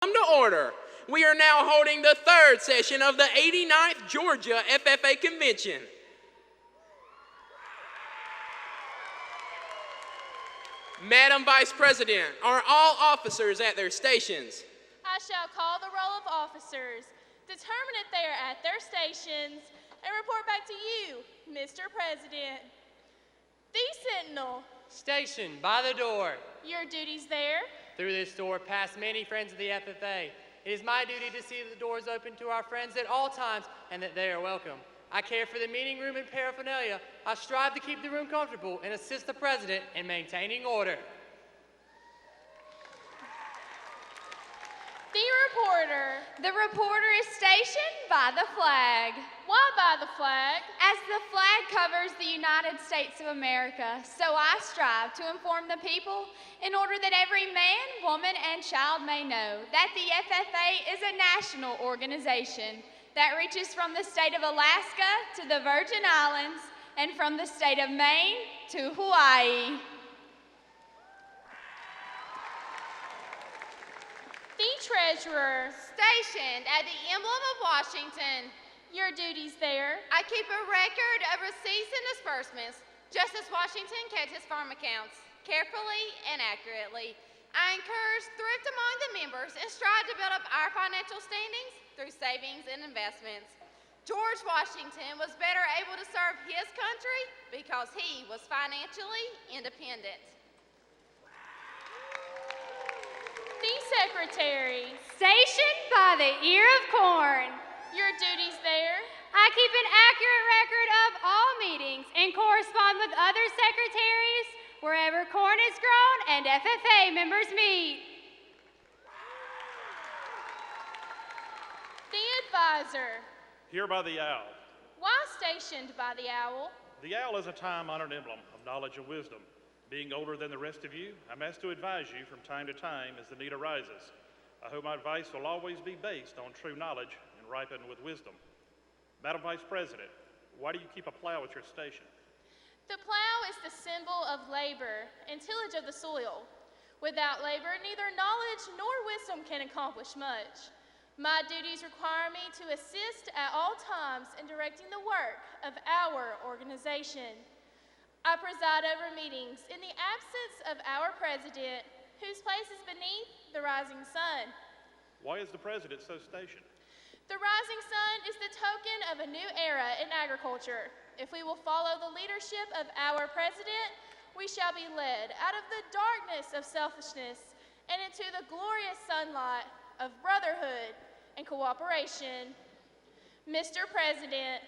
Come to order. We are now holding the third session of the 89th Georgia FFA Convention. Madam Vice President, are all officers at their stations? I shall call the roll of officers, determine if they are at their stations, and report back to you, Mr. President. The Sentinel. Stationed by the door. Your duties there? Through this door, past many friends of the FFA. It is my duty to see that the doors open to our friends at all times and that they are welcome. I care for the meeting room and paraphernalia. I strive to keep the room comfortable and assist the President in maintaining order. The reporter. The reporter is stationed by the flag. Why by the flag? As the flag covers the United States of America, so I strive to inform the people in order that every man, woman, and child may know that the FFA is a national organization that reaches from the state of Alaska to the Virgin Islands and from the state of Maine to Hawaii. The treasurer. Stationed at the emblem of Washington. Your duties there? I keep a record of receipts and disbursements, just as Washington kept his farm accounts, carefully and accurately. I encourage thrift among the members and strive to build up our financial standings through savings and investments. George Washington was better able to serve his country because he was financially independent. The secretary. Stationed by the ear of corn. Your duties there? I keep an accurate record of all meetings and correspond with other secretaries wherever corn is grown and FFA members meet. The advisor. Here by the owl. Why stationed by the owl? The owl is a time-honored emblem of knowledge and wisdom. Being older than the rest of you, I'm asked to advise you from time to time as the need arises. I hope my advice will always be based on true knowledge and ripened with wisdom. Madam Vice President, why do you keep a plow at your station? The plow is the symbol of labor and tillage of the soil. Without labor, neither knowledge nor wisdom can accomplish much. My duties require me to assist at all times in directing the work of our organization. I preside over meetings in the absence of our president, whose place is beneath the rising sun. Why is the president so stationed? The rising sun is the token of a new era in agriculture. If we will follow the leadership of our president, we shall be led out of the darkness of selfishness and into the glorious sunlight of brotherhood and cooperation. Mr. President,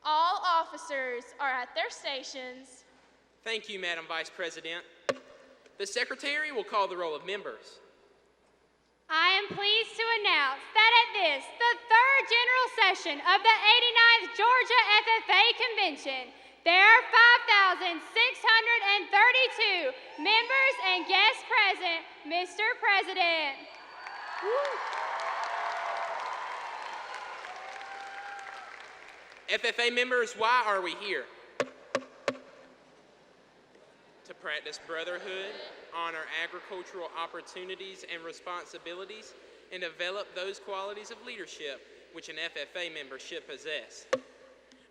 all officers are at their stations. Thank you, Madam Vice President. The Secretary will call the roll of members. I am pleased to announce that at this, the third general session of the 89th Georgia FFA Convention, there are 5,632 members and guests present, Mr. President. FFA members, why are we here? To practice brotherhood, honor agricultural opportunities and responsibilities, and develop those qualities of leadership which an FFA member should possess.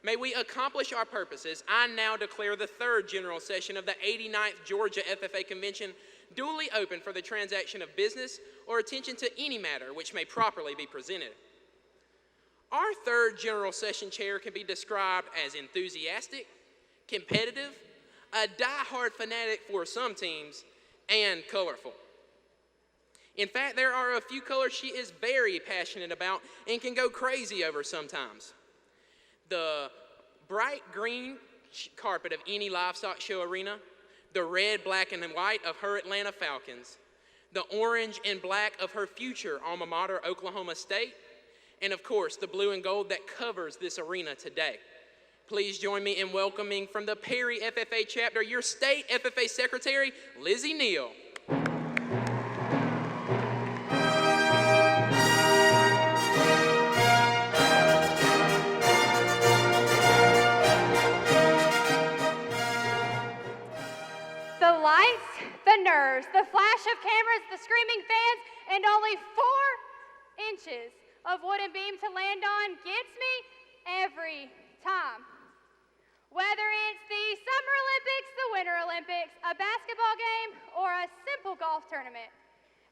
May we accomplish our purposes, I now declare the third general session of the 89th Georgia FFA Convention duly open for the transaction of business or attention to any matter which may properly be presented. Our third general session chair can be described as enthusiastic, competitive, a die-hard fanatic for some teams, and colorful. In fact, there are a few colors she is very passionate about and can go crazy over sometimes. The bright green carpet of any livestock show arena, the red, black, and white of her Atlanta Falcons, the orange and black of her future alma mater, Oklahoma State, and of course, the blue and gold that covers this arena today. Please join me in welcoming from the Perry FFA chapter, your state FFA secretary, Lizzie Neal. The lights, the nerves, the flash of cameras, the screaming fans, and only only 4 inches of wooden beam to land on gets me every time. Whether it's the Summer Olympics, the Winter Olympics, a basketball game, or a simple golf tournament,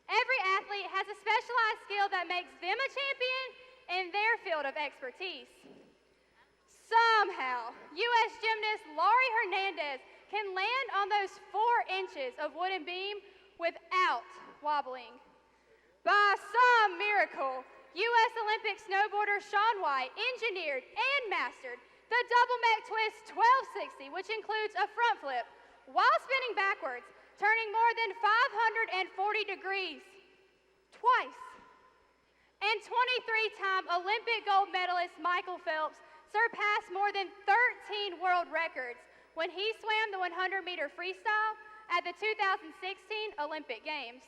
every athlete has a specialized skill that makes them a champion in their field of expertise. Somehow, U.S. gymnast Laurie Hernandez can land on those 4 inches of wooden beam without wobbling. By some miracle, U.S. Olympic snowboarder Shaun White engineered and mastered the double mech twist 1260, which includes a front flip while spinning backwards, turning more than 540 degrees twice. And 23-time Olympic gold medalist Michael Phelps surpassed more than 13 world records when he swam the 100-meter freestyle at the 2016 Olympic Games.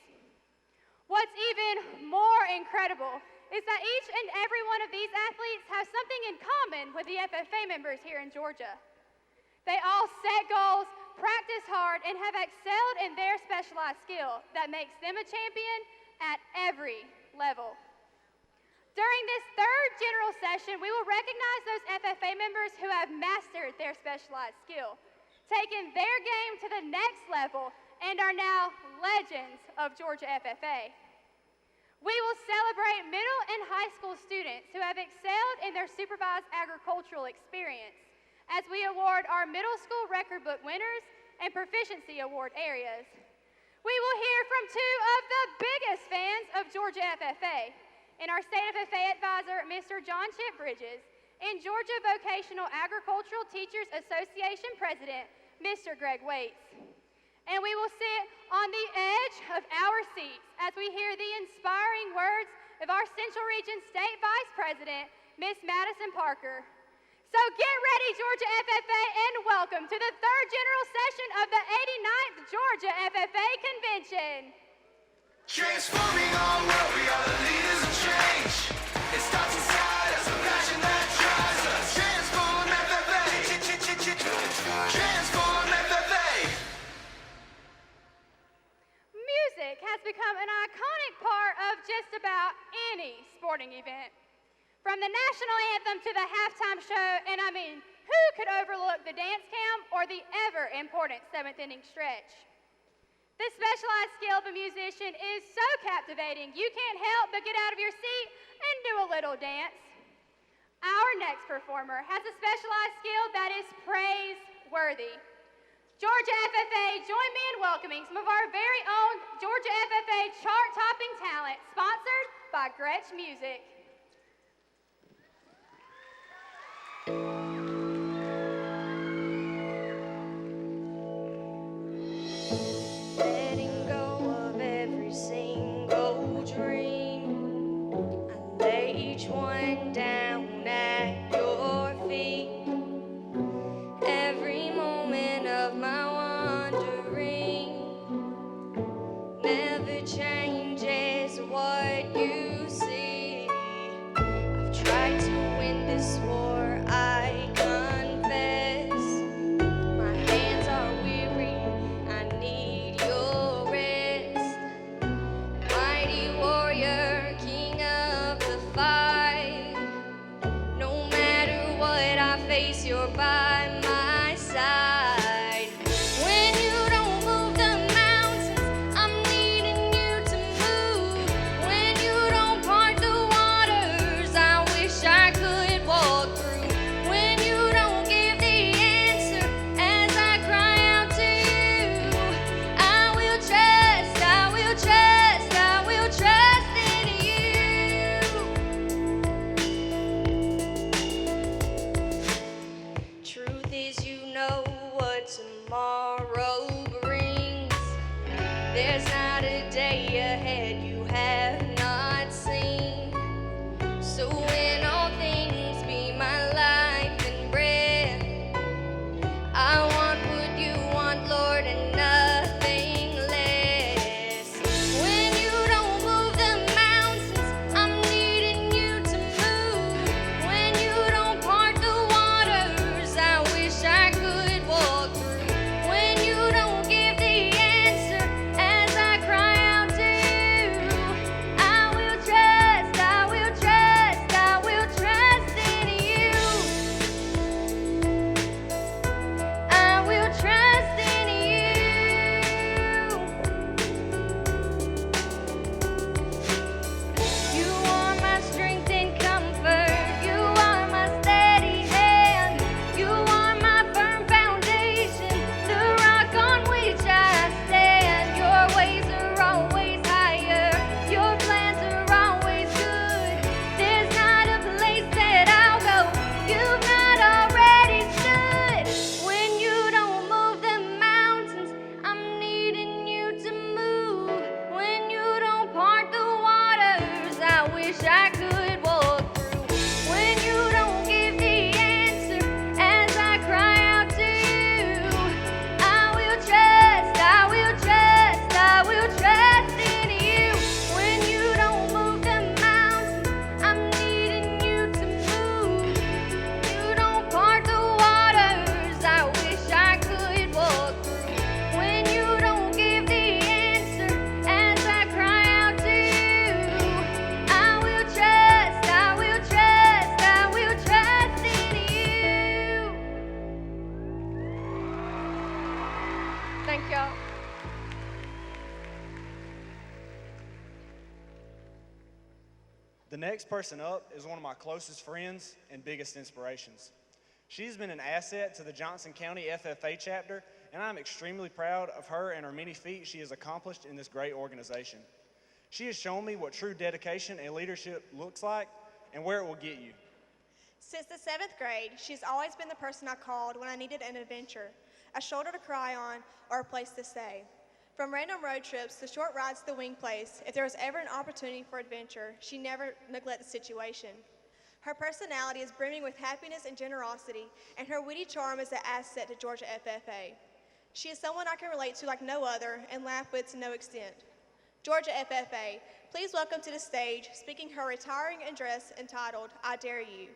What's even more incredible is that each and every one of these athletes have something in common with the FFA members here in Georgia. They all set goals, practice hard, and have excelled in their specialized skill that makes them a champion at every level. During this third general session, we will recognize those FFA members who have mastered their specialized skill, taken their game to the next level, and are now legends of Georgia FFA. We will celebrate middle and high school students who have excelled in their supervised agricultural experience as we award our middle school record book winners and Proficiency Award areas. We will hear from 2 of the biggest fans of Georgia FFA, in our State FFA advisor, Mr. John Chip Bridges, and Georgia Vocational Agricultural Teachers Association President, Mr. Greg Waits. And we will sit on the edge of our seats as we hear the inspiring words of our Central Region State Vice President, Miss Madison Parker. So get ready, Georgia FFA, and welcome to the 3rd General Session of the 89th Georgia FFA Convention. Transforming our world, we are the leaders of change. It starts inside us, a passion that drives us. Transform FFA. Transform FFA. Music has become an iconic part of just about any sporting event. From the national anthem to the halftime show, and I mean, who could overlook the dance cam or the ever-important 7th inning stretch? The specialized skill of a musician is so captivating, you can't help but get out of your seat and do a little dance. Our next performer has a specialized skill that is praiseworthy. Georgia FFA, join me in welcoming some of our very own Georgia FFA chart-topping talent, sponsored by Gretsch Music. Letting go of every single dream, I lay each one down at your feet. Every moment of my wandering never changes what you see. wish I could walk through. When you don't give the answer as I cry out to you, I will trust, I will trust, I will trust in you. When you don't move the mountain, I'm needing you to move. You don't part the waters, I wish I could walk through. When you don't give the answer as I cry out to you, I will trust, I will trust, I will trust in you. Thank y'all. The next person up is one of my closest friends and biggest inspirations. She's been an asset to the Johnson County FFA chapter, and I'm extremely proud of her and her many feats she has accomplished in this great organization. She has shown me what true dedication and leadership looks like and where it will get you. Since the 7th grade, she's always been the person I called when I needed an adventure, a shoulder to cry on, or a place to stay. From random road trips to short rides to the wing place, if there was ever an opportunity for adventure, she never neglected the situation. Her personality is brimming with happiness and generosity, and her witty charm is an asset to Georgia FFA. She is someone I can relate to like no other and laugh with to no extent. Georgia FFA, please welcome to the stage, speaking her retiring address entitled, I Dare You.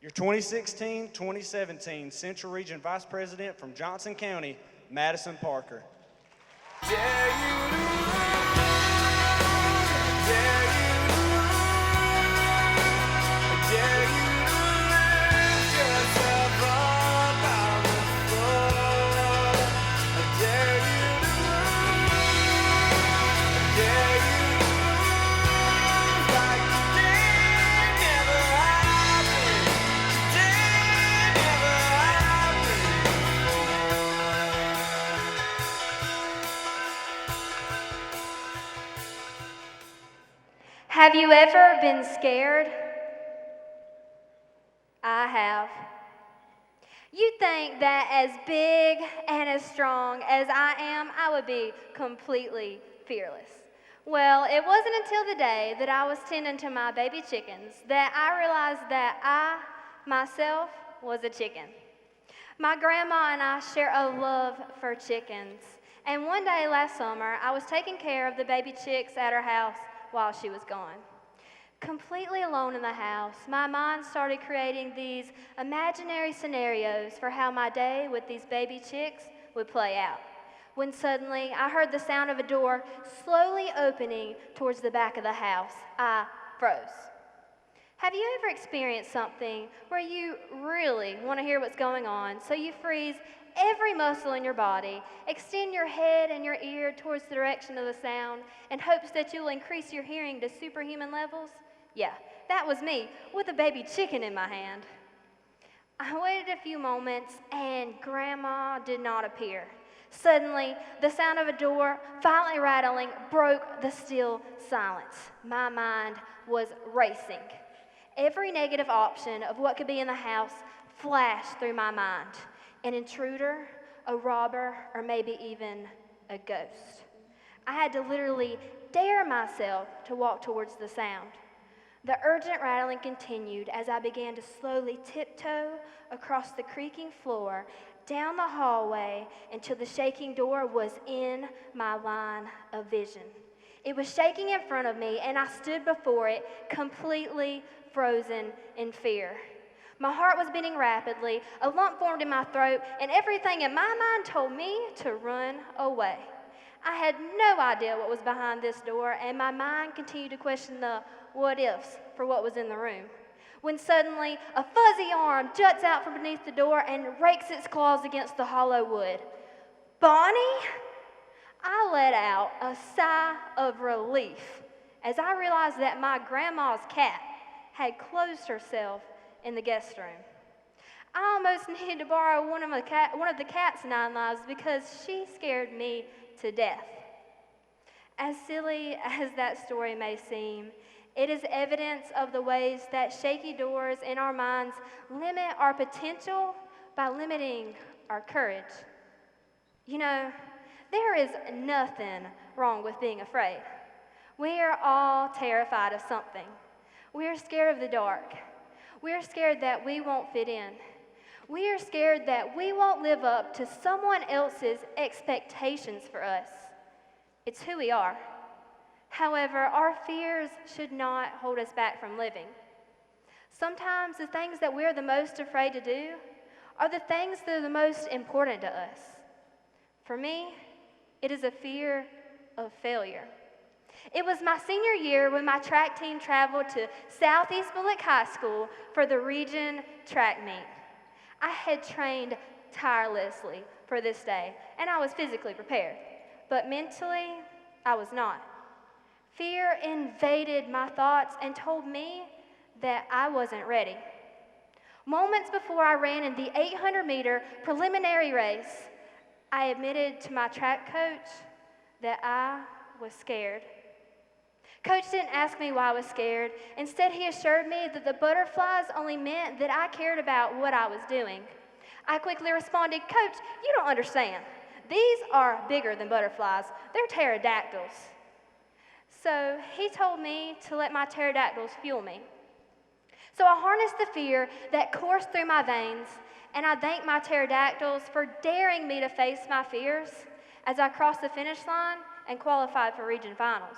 Your 2016-2017 Central Region Vice President from Johnson County, Madison Parker. Dare you to dare you dare you to lift yourself up out of the floor. I dare you to dare you like today never happened. Today never happened Have you ever been scared? I have. You think that as big and as strong as I am, I would be completely fearless. Well, it wasn't until the day that I was tending to my baby chickens that I realized that I, myself, was a chicken. My grandma and I share a love for chickens. And one day last summer, I was taking care of the baby chicks at her house while she was gone. Completely alone in the house, my mind started creating these imaginary scenarios for how my day with these baby chicks would play out. When suddenly I heard the sound of a door slowly opening towards the back of the house, I froze. Have you ever experienced something where you really want to hear what's going on, so you freeze every muscle in your body, extend your head and your ear towards the direction of the sound, in hopes that you'll increase your hearing to superhuman levels? Yeah, that was me, with a baby chicken in my hand. I waited a few moments, and Grandma did not appear. Suddenly, the sound of a door violently rattling broke the still silence. My mind was racing. Every negative option of what could be in the house flashed through my mind. An intruder, a robber, or maybe even a ghost. I had to literally dare myself to walk towards the sound. The urgent rattling continued as I began to slowly tiptoe across the creaking floor, down the hallway, until the shaking door was in my line of vision. It was shaking in front of me, and I stood before it, completely frozen in fear. My heart was beating rapidly, a lump formed in my throat, and everything in my mind told me to run away. I had no idea what was behind this door, and my mind continued to question the what-ifs for what was in the room. When suddenly, a fuzzy arm juts out from beneath the door and rakes its claws against the hollow wood. Bonnie? I let out a sigh of relief as I realized that my grandma's cat had closed herself in the guest room. I almost needed to borrow one of the cat's 9 lives because she scared me to death. As silly as that story may seem, it is evidence of the ways that shaky doors in our minds limit our potential by limiting our courage. You know, there is nothing wrong with being afraid. We are all terrified of something. We are scared of the dark. We are scared that we won't fit in. We are scared that we won't live up to someone else's expectations for us. It's who we are. However, our fears should not hold us back from living. Sometimes the things that we're the most afraid to do are the things that are the most important to us. For me, it is a fear of failure. It was my senior year when my track team traveled to Southeast Bullock High School for the region track meet. I had trained tirelessly for this day, and I was physically prepared, but mentally, I was not. Fear invaded my thoughts and told me that I wasn't ready. Moments before I ran in the 800-meter preliminary race, I admitted to my track coach that I was scared. Coach didn't ask me why I was scared. Instead, he assured me that the butterflies only meant that I cared about what I was doing. I quickly responded, "Coach, you don't understand. These are bigger than butterflies. They're pterodactyls." So he told me to let my pterodactyls fuel me. So I harnessed the fear that coursed through my veins, and I thanked my pterodactyls for daring me to face my fears as I crossed the finish line and qualified for region finals.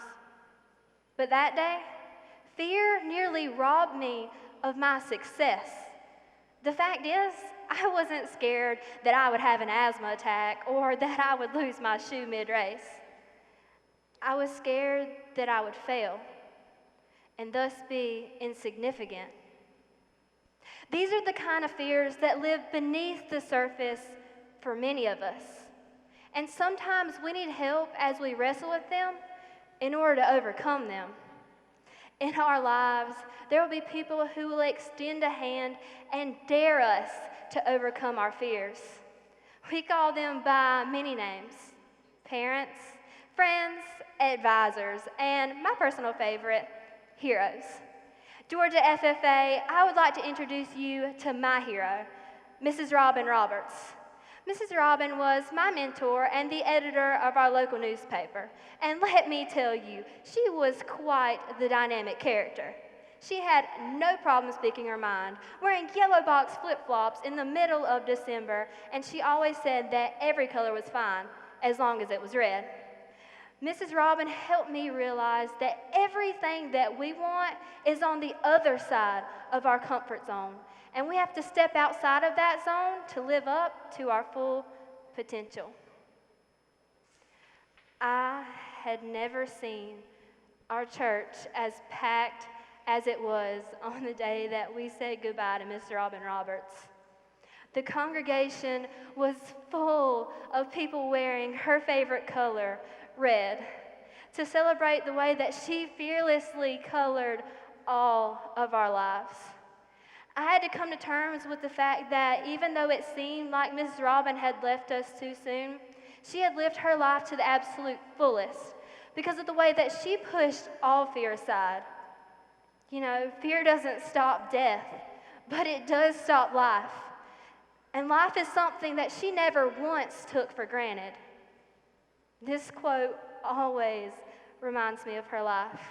But that day, fear nearly robbed me of my success. The fact is, I wasn't scared that I would have an asthma attack or that I would lose my shoe mid-race. I was scared that I would fail and thus be insignificant. These are the kind of fears that live beneath the surface for many of us. And sometimes we need help as we wrestle with them in order to overcome them. In our lives, there will be people who will extend a hand and dare us to overcome our fears. We call them by many names: parents, friends, advisors, and my personal favorite, heroes. Georgia FFA, I would like to introduce you to my hero, Mrs. Robin Roberts. Mrs. Robin was my mentor and the editor of our local newspaper. And let me tell you, she was quite the dynamic character. She had no problem speaking her mind, wearing yellow box flip-flops in the middle of December, and she always said that every color was fine as long as it was red. Mrs. Robin helped me realize that everything that we want is on the other side of our comfort zone, and we have to step outside of that zone to live up to our full potential. I had never seen our church as packed as it was on the day that we said goodbye to Miss Robin Roberts. The congregation was full of people wearing her favorite color, red, to celebrate the way that she fearlessly colored all of our lives. I had to come to terms with the fact that even though it seemed like Mrs. Robin had left us too soon, she had lived her life to the absolute fullest because of the way that she pushed all fear aside. You know, fear doesn't stop death, but it does stop life. And life is something that she never once took for granted. This quote always reminds me of her life.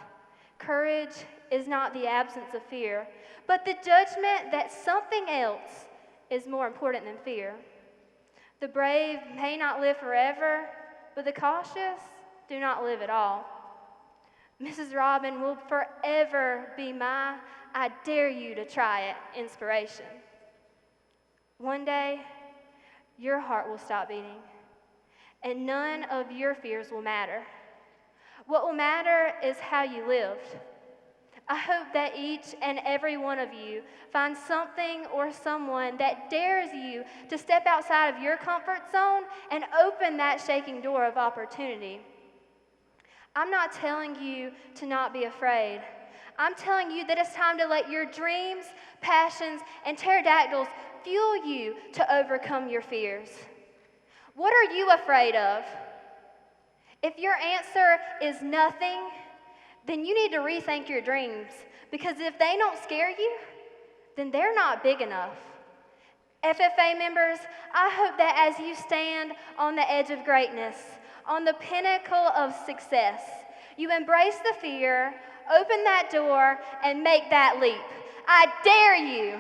Courage is not the absence of fear, but the judgment that something else is more important than fear. The brave may not live forever, but the cautious do not live at all. Mrs. Robin will forever be my "I dare you to try it" inspiration. One day, your heart will stop beating, and none of your fears will matter. What will matter is how you lived. I hope that each and every one of you finds something or someone that dares you to step outside of your comfort zone and open that shaking door of opportunity. I'm not telling you to not be afraid. I'm telling you that it's time to let your dreams, passions, and pterodactyls fuel you to overcome your fears. What are you afraid of? If your answer is nothing, then you need to rethink your dreams, because if they don't scare you, then they're not big enough. FFA members, I hope that as you stand on the edge of greatness, on the pinnacle of success, You embrace the fear, open that door, and make that leap. I dare you.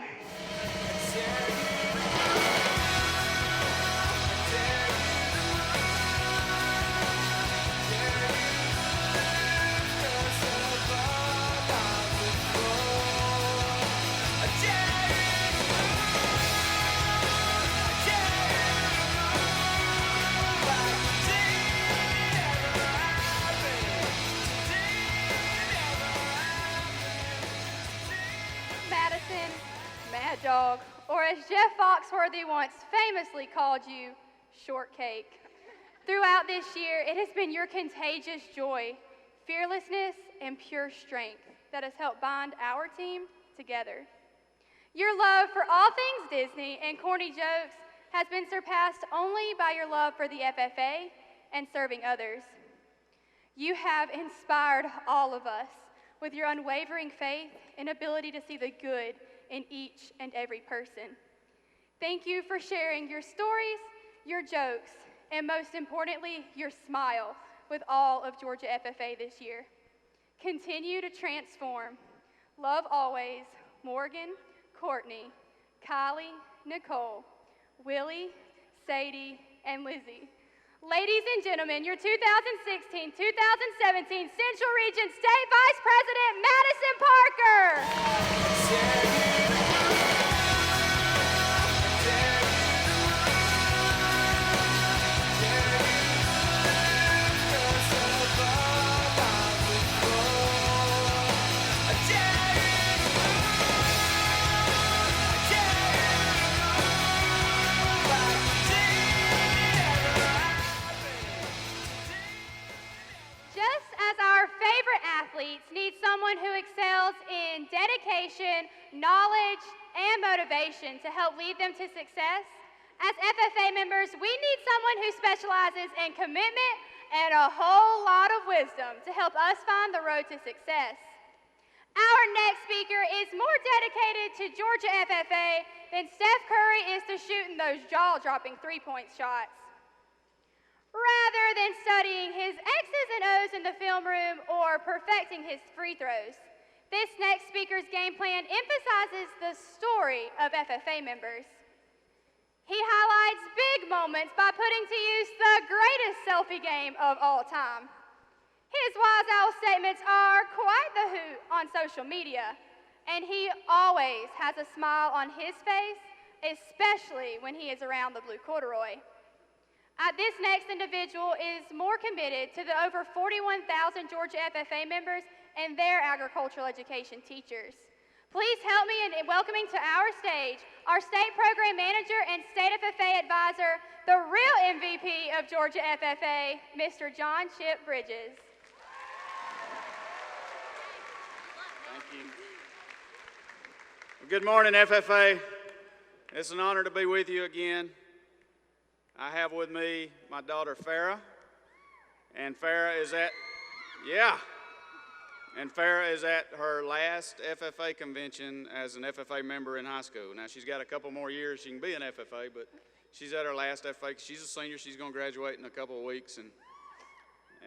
Madison, Mad Dog, or as Jeff Foxworthy once famously called you, Shortcake. Throughout this year, it has been your contagious joy, fearlessness, and pure strength that has helped bind our team together. Your love for all things Disney and corny jokes has been surpassed only by your love for the FFA and serving others. You have inspired all of us with your unwavering faith and ability to see the good in each and every person. Thank you for sharing your stories, your jokes, and most importantly, your smile with all of Georgia FFA this year. Continue to transform. Love always, Morgan, Courtney, Kylie, Nicole, Willie, Sadie, and Lizzie. Ladies and gentlemen, your 2016-2017 Central Region State Vice President, Madison Parker. Just as our favorite athletes need someone who excels in dedication, knowledge, and motivation to help lead them to success, as FFA members, we need someone who specializes in commitment and a whole lot of wisdom to help us find the road to success. Our next speaker is more dedicated to Georgia FFA than Steph Curry is to shooting those jaw-dropping three-point shots. Rather than studying his X's and O's in the film room or perfecting his free throws, this next speaker's game plan emphasizes the story of FFA members. He highlights big moments by putting to use the greatest selfie game of all time. His wise owl statements are quite the hoot on social media, and he always has a smile on his face, especially when he is around the blue corduroy. This next individual is more committed to the over 41,000 Georgia FFA members and their agricultural education teachers. Please help me in welcoming to our stage our state program manager and state FFA advisor, the real MVP of Georgia FFA, Mr. John Chip Bridges. Thank you. Well, good morning, FFA. It's an honor to be with you again. I have with me my daughter Farrah, and Farrah is at her last FFA convention as an FFA member in high school. Now she's got a couple more years she can be an FFA, but she's at her last FFA. She's a senior. She's going to graduate in a couple of weeks, and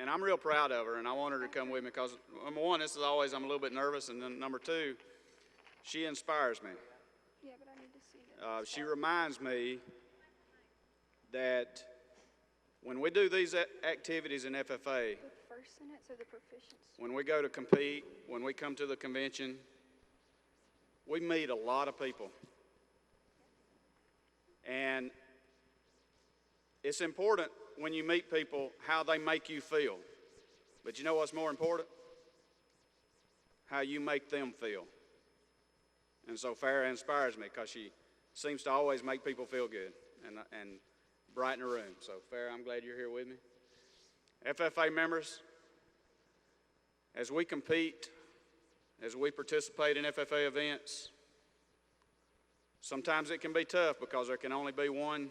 I'm real proud of her, and I want her to come with me because, number one, this is always I'm a little bit nervous, and then number two, she inspires me. Yeah, but I need to see that. She reminds me that when we do these activities in FFA, The first sentence or the proficiency? when we go to compete, when we come to the convention, we meet a lot of people. And it's important when you meet people how they make you feel. But you know what's more important? How you make them feel. And so Farrah inspires me because she seems to always make people feel good and brighten the room. So Farrah, I'm glad you're here with me. FFA members, as we compete, as we participate in FFA events, sometimes it can be tough because there can only be one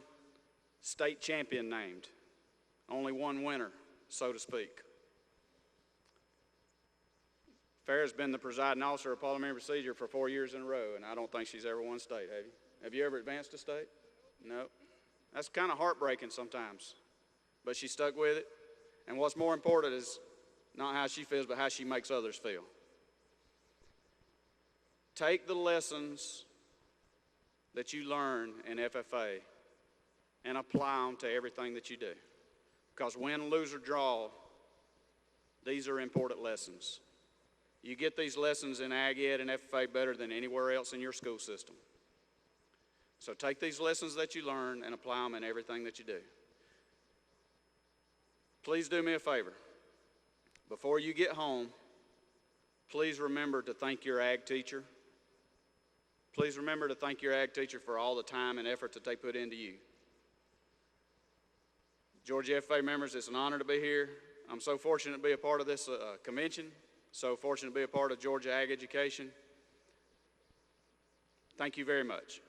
state champion named, only one winner, so to speak. Farrah's been the presiding officer of parliamentary procedure for 4 years in a row, and I don't think she's ever won state, have you? Have you ever advanced to state? No. That's kind of heartbreaking sometimes, but she stuck with it. And what's more important is not how she feels, but how she makes others feel. Take the lessons that you learn in FFA and apply them to everything that you do. Because win, lose, or draw, these are important lessons. You get these lessons in Ag Ed and FFA better than anywhere else in your school system. So take these lessons that you learn and apply them in everything that you do. Please do me a favor. Before you get home, please remember to thank your Ag teacher. Please remember to thank your Ag teacher for all the time and effort that they put into you. Georgia FFA members, it's an honor to be here. I'm so fortunate to be a part of this convention, so fortunate to be a part of Georgia Ag Education. Thank you very much.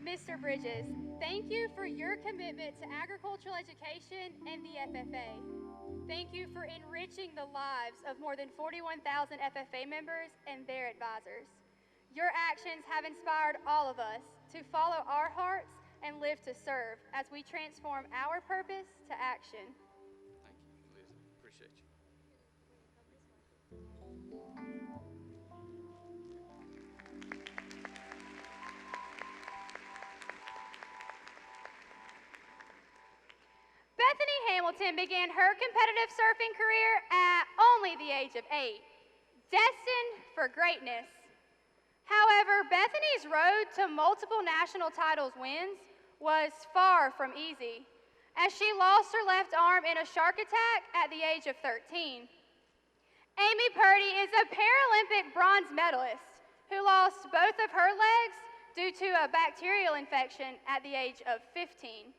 Mr. Bridges, thank you for your commitment to agricultural education and the FFA. Thank you for enriching the lives of more than 41,000 FFA members and their advisors. Your actions have inspired all of us to follow our hearts and live to serve as we transform our purpose to action. Thank you, Liz. Appreciate you. Bethany Hamilton began her competitive surfing career at only the age of 8, destined for greatness. However, Bethany's road to multiple national titles wins was far from easy, as she lost her left arm in a shark attack at the age of 13. Amy Purdy is a Paralympic bronze medalist who lost both of her legs due to a bacterial infection at the age of 15.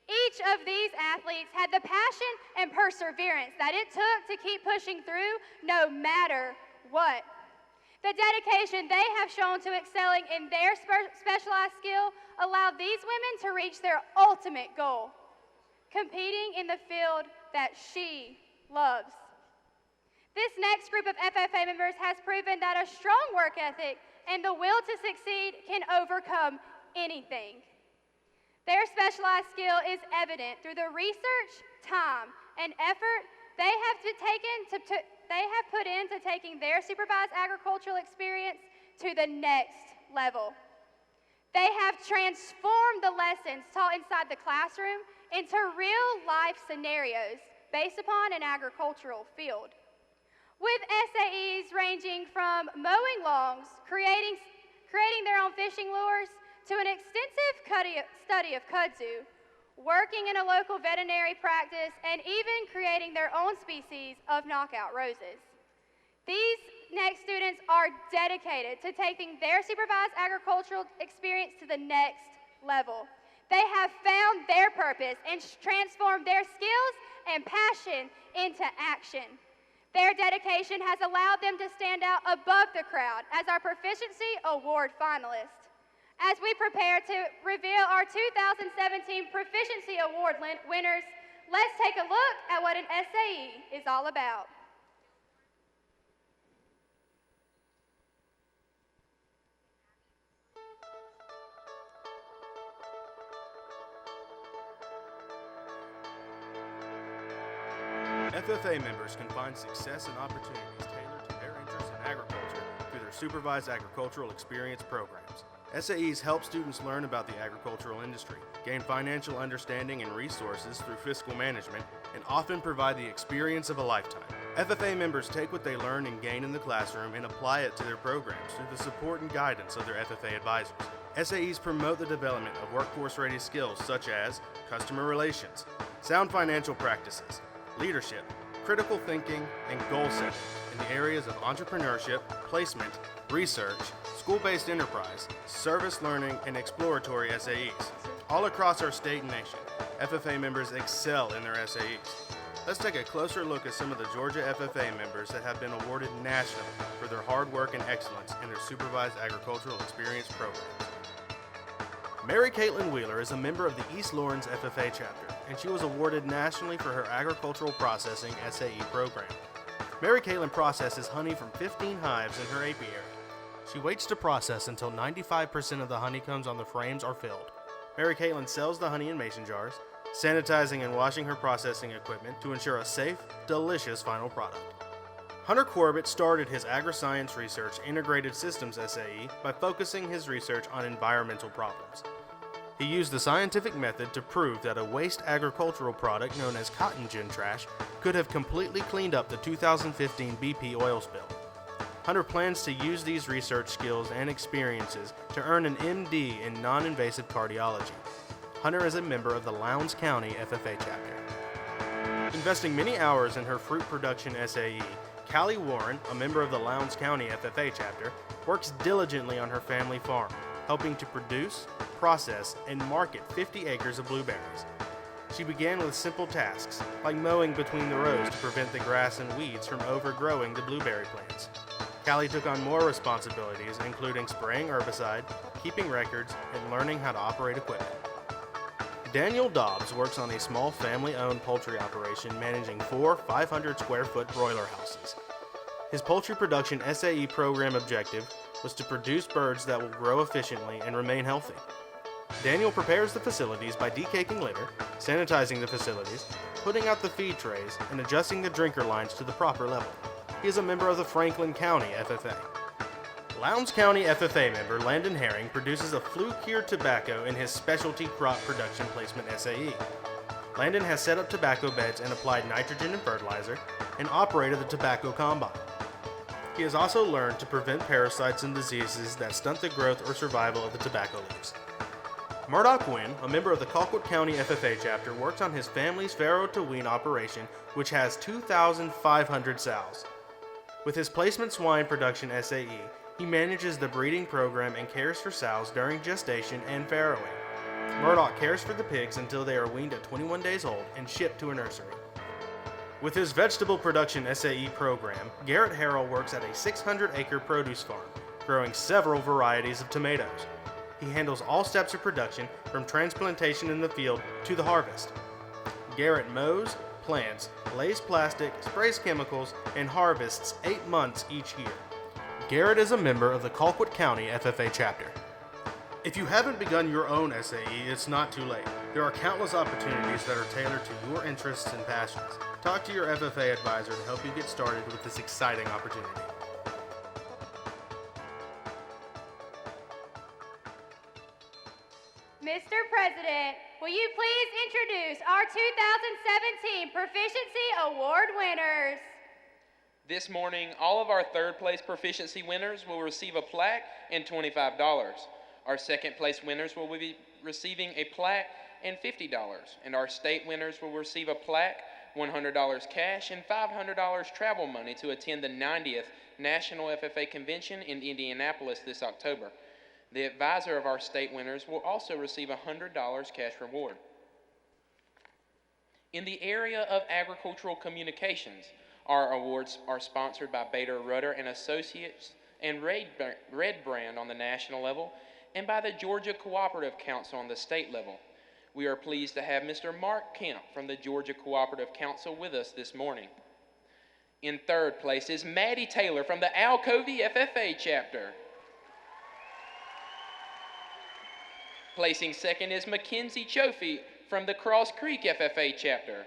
Each of these athletes had the passion and perseverance that it took to keep pushing through no matter what. The dedication they have shown to excelling in their specialized skill allowed these women to reach their ultimate goal, competing in the field that she loves. This next group of FFA members has proven that a strong work ethic and the will to succeed can overcome anything. Their specialized skill is evident through the research, time, and effort they have put into taking their supervised agricultural experience to the next level. They have transformed the lessons taught inside the classroom into real-life scenarios based upon an agricultural field. With SAEs ranging from mowing lawns, creating their own fishing lures, to an extensive study of kudzu, working in a local veterinary practice, and even creating their own species of knockout roses. These next students are dedicated to taking their supervised agricultural experience to the next level. They have found their purpose and transformed their skills and passion into action. Their dedication has allowed them to stand out above the crowd as our Proficiency Award finalists. As we prepare to reveal our 2017 Proficiency Award winners, let's take a look at what an SAE is all about. FFA members can find success and opportunities tailored to their interests in agriculture through their Supervised Agricultural Experience programs. SAEs help students learn about the agricultural industry, gain financial understanding and resources through fiscal management, and often provide the experience of a lifetime. FFA members take what they learn and gain in the classroom and apply it to their programs through the support and guidance of their FFA advisors. SAEs promote the development of workforce-ready skills such as customer relations, sound financial practices, leadership, critical thinking, and goal setting in the areas of entrepreneurship, placement, research, school-based enterprise, service learning, and exploratory SAEs. All across our state and nation, FFA members excel in their SAEs. Let's take a closer look at some of the Georgia FFA members that have been awarded nationally for their hard work and excellence in their Supervised Agricultural Experience programs. Mary Caitlin Wheeler is a member of the East Lawrence FFA chapter, and she was awarded nationally for her agricultural processing SAE program. Mary Caitlin processes honey from 15 hives in her apiary. She waits to process until 95% of the honeycombs on the frames are filled. Mary Caitlin sells the honey in mason jars, sanitizing and washing her processing equipment to ensure a safe, delicious final product. Hunter Corbett started his agri-science research integrated systems SAE by focusing his research on environmental problems. He used the scientific method to prove that a waste agricultural product known as cotton gin trash could have completely cleaned up the 2015 BP oil spill. Hunter plans to use these research skills and experiences to earn an MD in non-invasive cardiology. Hunter is a member of the Lowndes County FFA chapter. Investing many hours in her fruit production SAE, Callie Warren, a member of the Lowndes County FFA chapter, works diligently on her family farm, helping to produce, process, and market 50 acres of blueberries. She began with simple tasks, like mowing between the rows to prevent the grass and weeds from overgrowing the blueberry plants. Callie took on more responsibilities, including spraying herbicide, keeping records, and learning how to operate equipment. Daniel Dobbs works on a small family-owned poultry operation managing 4 500-square-foot broiler houses. His poultry production SAE program objective was to produce birds that will grow efficiently and remain healthy. Daniel prepares the facilities by decaking litter, sanitizing the facilities, putting out the feed trays, and adjusting the drinker lines to the proper level. He is a member of the Franklin County FFA. Lowndes County FFA member Landon Herring produces a flue-cured tobacco in his specialty crop production placement SAE. Landon has set up tobacco beds and applied nitrogen and fertilizer, and operated the tobacco combine. He has also learned to prevent parasites and diseases that stunt the growth or survival of the tobacco leaves. Murdoch Wynn, a member of the Colquitt County FFA chapter, works on his family's farrow to wean operation, which has 2,500 sows. With his placement swine production SAE, he manages the breeding program and cares for sows during gestation and farrowing. Murdoch cares for the pigs until they are weaned at 21 days old and shipped to a nursery. With his vegetable production SAE program, Garrett Harrell works at a 600-acre produce farm, growing several varieties of tomatoes. He handles all steps of production, from transplantation in the field to the harvest. Garrett mows, plants, lays plastic, sprays chemicals, and harvests 8 months each year. Garrett is a member of the Colquitt County FFA chapter. If you haven't begun your own SAE, it's not too late. There are countless opportunities that are tailored to your interests and passions. Talk to your FFA advisor to help you get started with this exciting opportunity. Mr. President, will you please introduce our 2017 Proficiency Award winners? This morning, all of our third place proficiency winners will receive a plaque and $25. Our second place winners will be receiving a plaque and $50. And our state winners will receive a plaque, $100 cash, and $500 travel money to attend the 90th National FFA Convention in Indianapolis this October. The advisor of our state winners will also receive a $100 cash reward. In the area of agricultural communications, our awards are sponsored by Bader Rudder and Associates and Red Brand on the national level, and by the Georgia Cooperative Council on the state level. We are pleased to have Mr. Mark Kemp from the Georgia Cooperative Council with us this morning. In third place is Maddie Taylor from the Alcovey FFA chapter. Placing second is Mackenzie Chofee from the Cross Creek FFA chapter.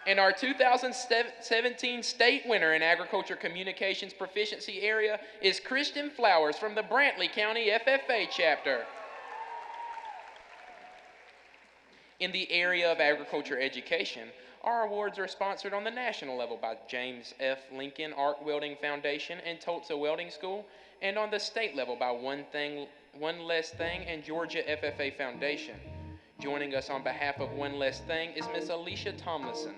And our 2017 state winner in Agriculture Communications Proficiency area is Kristen Flowers from the Brantley County FFA chapter. In the area of agriculture education, our awards are sponsored on the national level by James F. Lincoln Arc Welding Foundation and Tulsa Welding School, and on the state level by One Less Thing and Georgia FFA Foundation. Joining us on behalf of One Less Thing is Miss Alicia Tomlinson.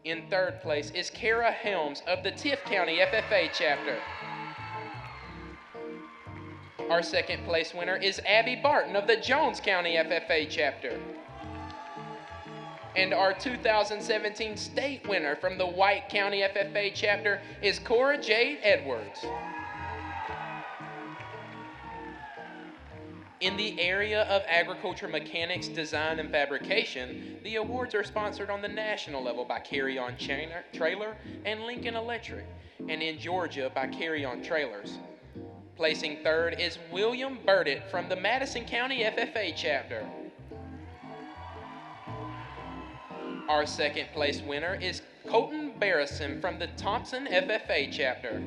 In third place is Kara Helms of the Tift County FFA chapter. Our second place winner is Abby Barton of the Jones County FFA chapter. And our 2017 state winner from the White County FFA chapter is Cora Jade Edwards. In the area of agriculture mechanics, design, and fabrication, the awards are sponsored on the national level by Carry On Trailer and Lincoln Electric, and in Georgia by Carry On Trailers. Placing third is William Burdett from the Madison County FFA chapter. Our second place winner is Colton Barrison from the Thompson FFA chapter.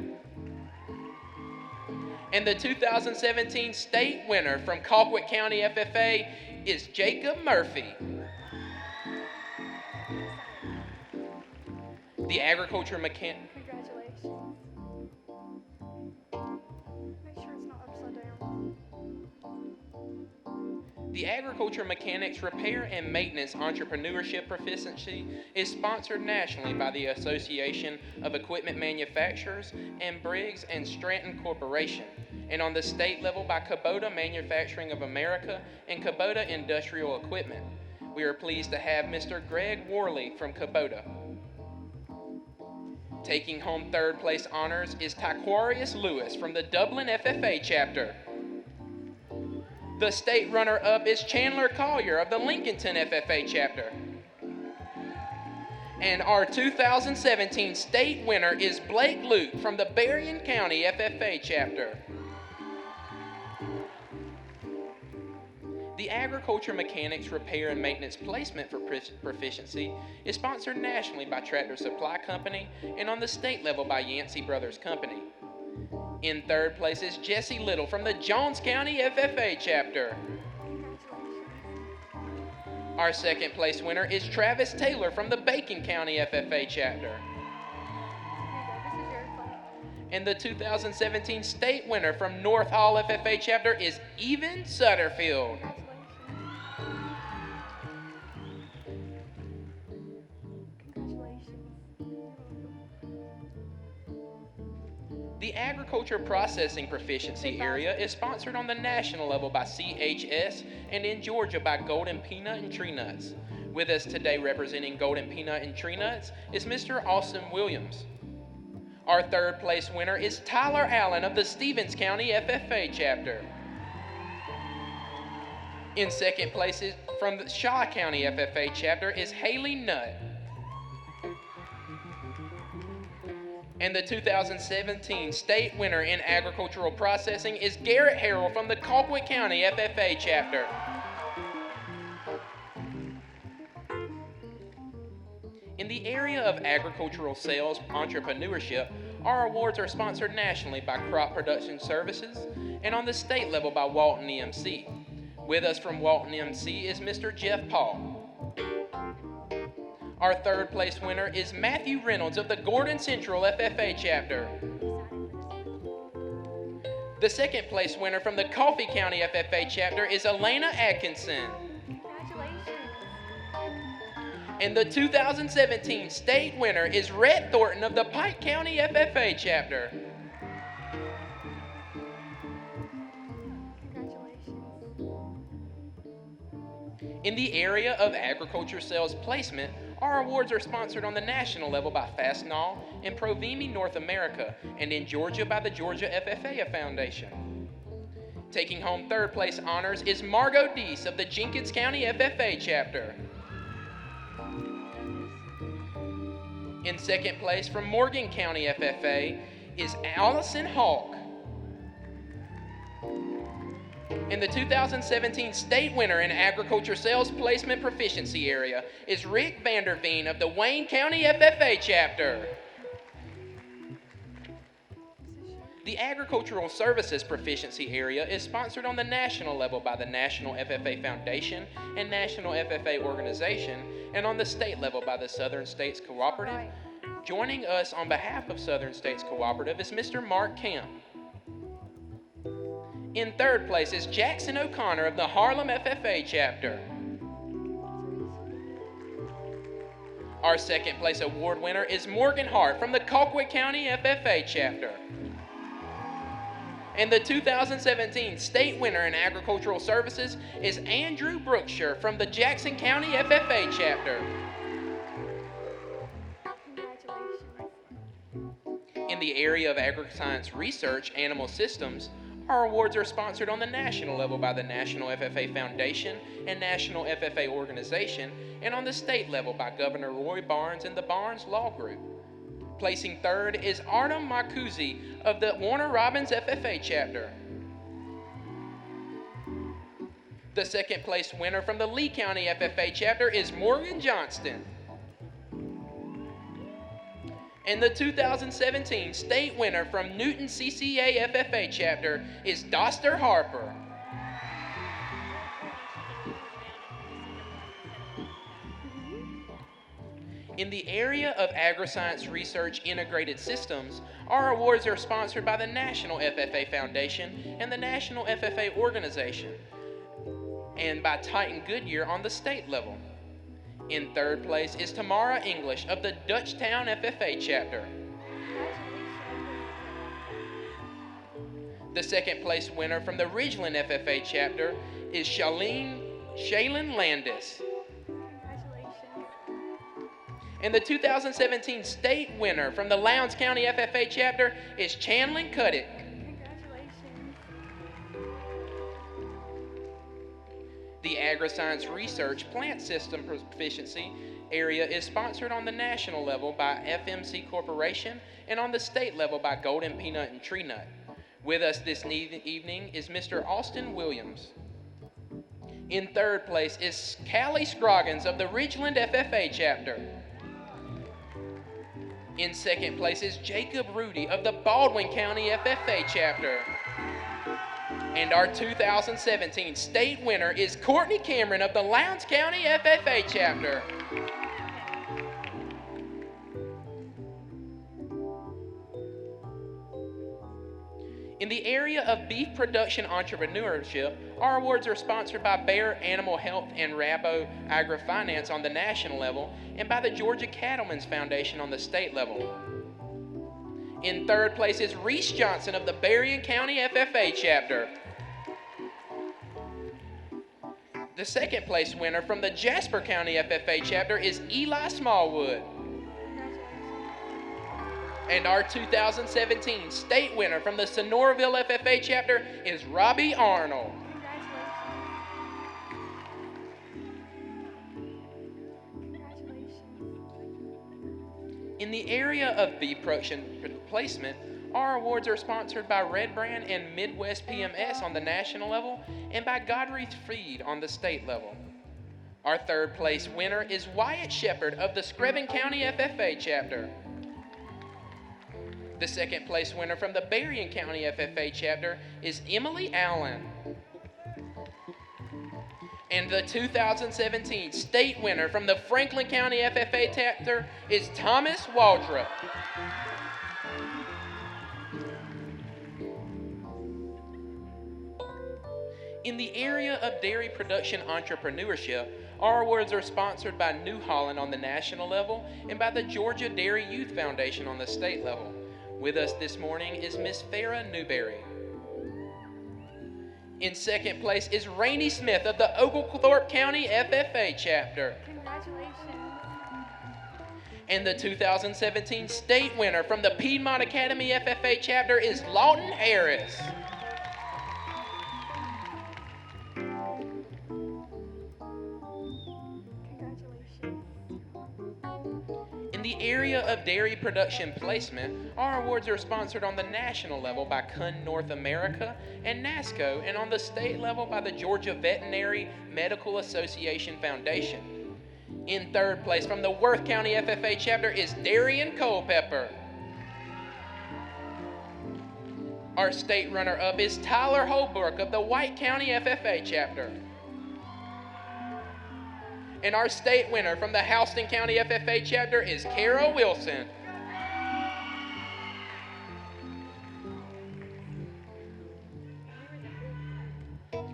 And the 2017 state winner from Colquitt County FFA is Jacob Murphy. The agriculture mechanic. Congratulations. Make sure it's not upside down. The Agriculture Mechanics Repair and Maintenance Entrepreneurship Proficiency is sponsored nationally by the Association of Equipment Manufacturers and Briggs and Stratton Corporation, and on the state level by Kubota Manufacturing of America and Kubota Industrial Equipment. We are pleased to have Mr. Greg Worley from Kubota. Taking home third place honors is Taquarius Lewis from the Dublin FFA chapter. The state runner-up is Chandler Collier of the Lincolnton FFA chapter. And our 2017 state winner is Blake Luke from the Berrien County FFA chapter. The Agriculture Mechanics Repair and Maintenance Placement for Proficiency is sponsored nationally by Tractor Supply Company and on the state level by Yancey Brothers Company. In third place is Jesse Little from the Jones County FFA chapter. Our second place winner is Travis Taylor from the Bacon County FFA chapter. And the 2017 state winner from North Hall FFA chapter is Even Sutterfield. The Agriculture Processing Proficiency Area is sponsored on the national level by CHS and in Georgia by Golden Peanut and Tree Nuts. With us today representing Golden Peanut and Tree Nuts is Mr. Austin Williams. Our third place winner is Tyler Allen of the Stevens County FFA chapter. In second place is from the Shaw County FFA chapter is Haley Nutt. And the 2017 state winner in agricultural processing is Garrett Harrell from the Colquitt County FFA chapter. In the area of agricultural sales entrepreneurship, our awards are sponsored nationally by Crop Production Services and on the state level by Walton EMC. With us from Walton EMC is Mr. Jeff Paul. Our third place winner is Matthew Reynolds of the Gordon Central FFA chapter. The second place winner from the Coffee County FFA chapter is Elena Atkinson. And the 2017 state winner is Rhett Thornton of the Pike County FFA chapter. In the area of agriculture sales placement, our awards are sponsored on the national level by Fastenal and Provimi North America, and in Georgia by the Georgia FFA Foundation. Taking home third place honors is Margot Deese of the Jenkins County FFA chapter. In second place from Morgan County FFA is Allison Hawk. And the 2017 state winner in agriculture sales placement proficiency area is Rick Vanderveen of the Wayne County FFA chapter. The Agricultural Services Proficiency Area is sponsored on the national level by the National FFA Foundation and National FFA Organization, and on the state level by the Southern States Cooperative. Joining us on behalf of Southern States Cooperative is Mr. Mark Kemp. In third place is Jackson O'Connor of the Harlem FFA chapter. Our second place award winner is Morgan Hart from the Colquitt County FFA chapter. And the 2017 state winner in agricultural services is Andrew Brookshire from the Jackson County FFA chapter. In the area of agri-science research, animal systems, our awards are sponsored on the national level by the National FFA Foundation and National FFA Organization, and on the state level by Governor Roy Barnes and the Barnes Law Group. Placing third is Artem Marcuzzi of the Warner Robins FFA chapter. The second place winner from the Lee County FFA chapter is Morgan Johnston. And the 2017 state winner from Newton CCA FFA chapter is Doster Harper. In the area of agri-science research integrated systems, our awards are sponsored by the National FFA Foundation and the National FFA Organization, and by Titan Goodyear on the state level. In third place is Tamara English of the Dutchtown FFA chapter. The second place winner from the Ridgeland FFA chapter is Shaylin Landis. And the 2017 state winner from the Lowndes County FFA chapter is Chanlin Cuddick. The Agri-Science Research Plant System Proficiency area is sponsored on the national level by FMC Corporation and on the state level by Golden Peanut and Tree Nut. With us this evening is Mr. Austin Williams. In third place is Callie Scroggins of the Ridgeland FFA chapter. In second place is Jacob Rudy of the Baldwin County FFA chapter. And our 2017 state winner is Courtney Cameron of the Lowndes County FFA chapter. In the area of beef production entrepreneurship, our awards are sponsored by Bayer Animal Health and Rabo Agri-Finance on the national level and by the Georgia Cattlemen's Foundation on the state level. In third place is Reese Johnson of the Berrien County FFA chapter. The second place winner from the Jasper County FFA chapter is Eli Smallwood. And our 2017 state winner from the Sonoraville FFA chapter is Robbie Arnold. In the area of beef production placement, our awards are sponsored by Red Brand and Midwest PMS on the national level and by Godreath Feed on the state level. Our third place winner is Wyatt Shepard of the Screven County FFA chapter. The second place winner from the Berrien County FFA chapter is Emily Allen. And the 2017 state winner from the Franklin County FFA chapter is Thomas Waldrop. In the area of dairy production entrepreneurship, our awards are sponsored by New Holland on the national level and by the Georgia Dairy Youth Foundation on the state level. With us this morning is Miss Farah Newberry. In second place is Rainey Smith of the Oglethorpe County FFA chapter. Congratulations. And the 2017 state winner from the Piedmont Academy FFA chapter is Lawton Harris. In the area of dairy production placement, our awards are sponsored on the national level by CUN North America and NASCO, and on the state level by the Georgia Veterinary Medical Association Foundation. In third place from the Worth County FFA chapter is Darian Culpepper. Our state runner-up is Tyler Holbrook of the White County FFA chapter. And our state winner from the Houston County FFA chapter is Kara Wilson.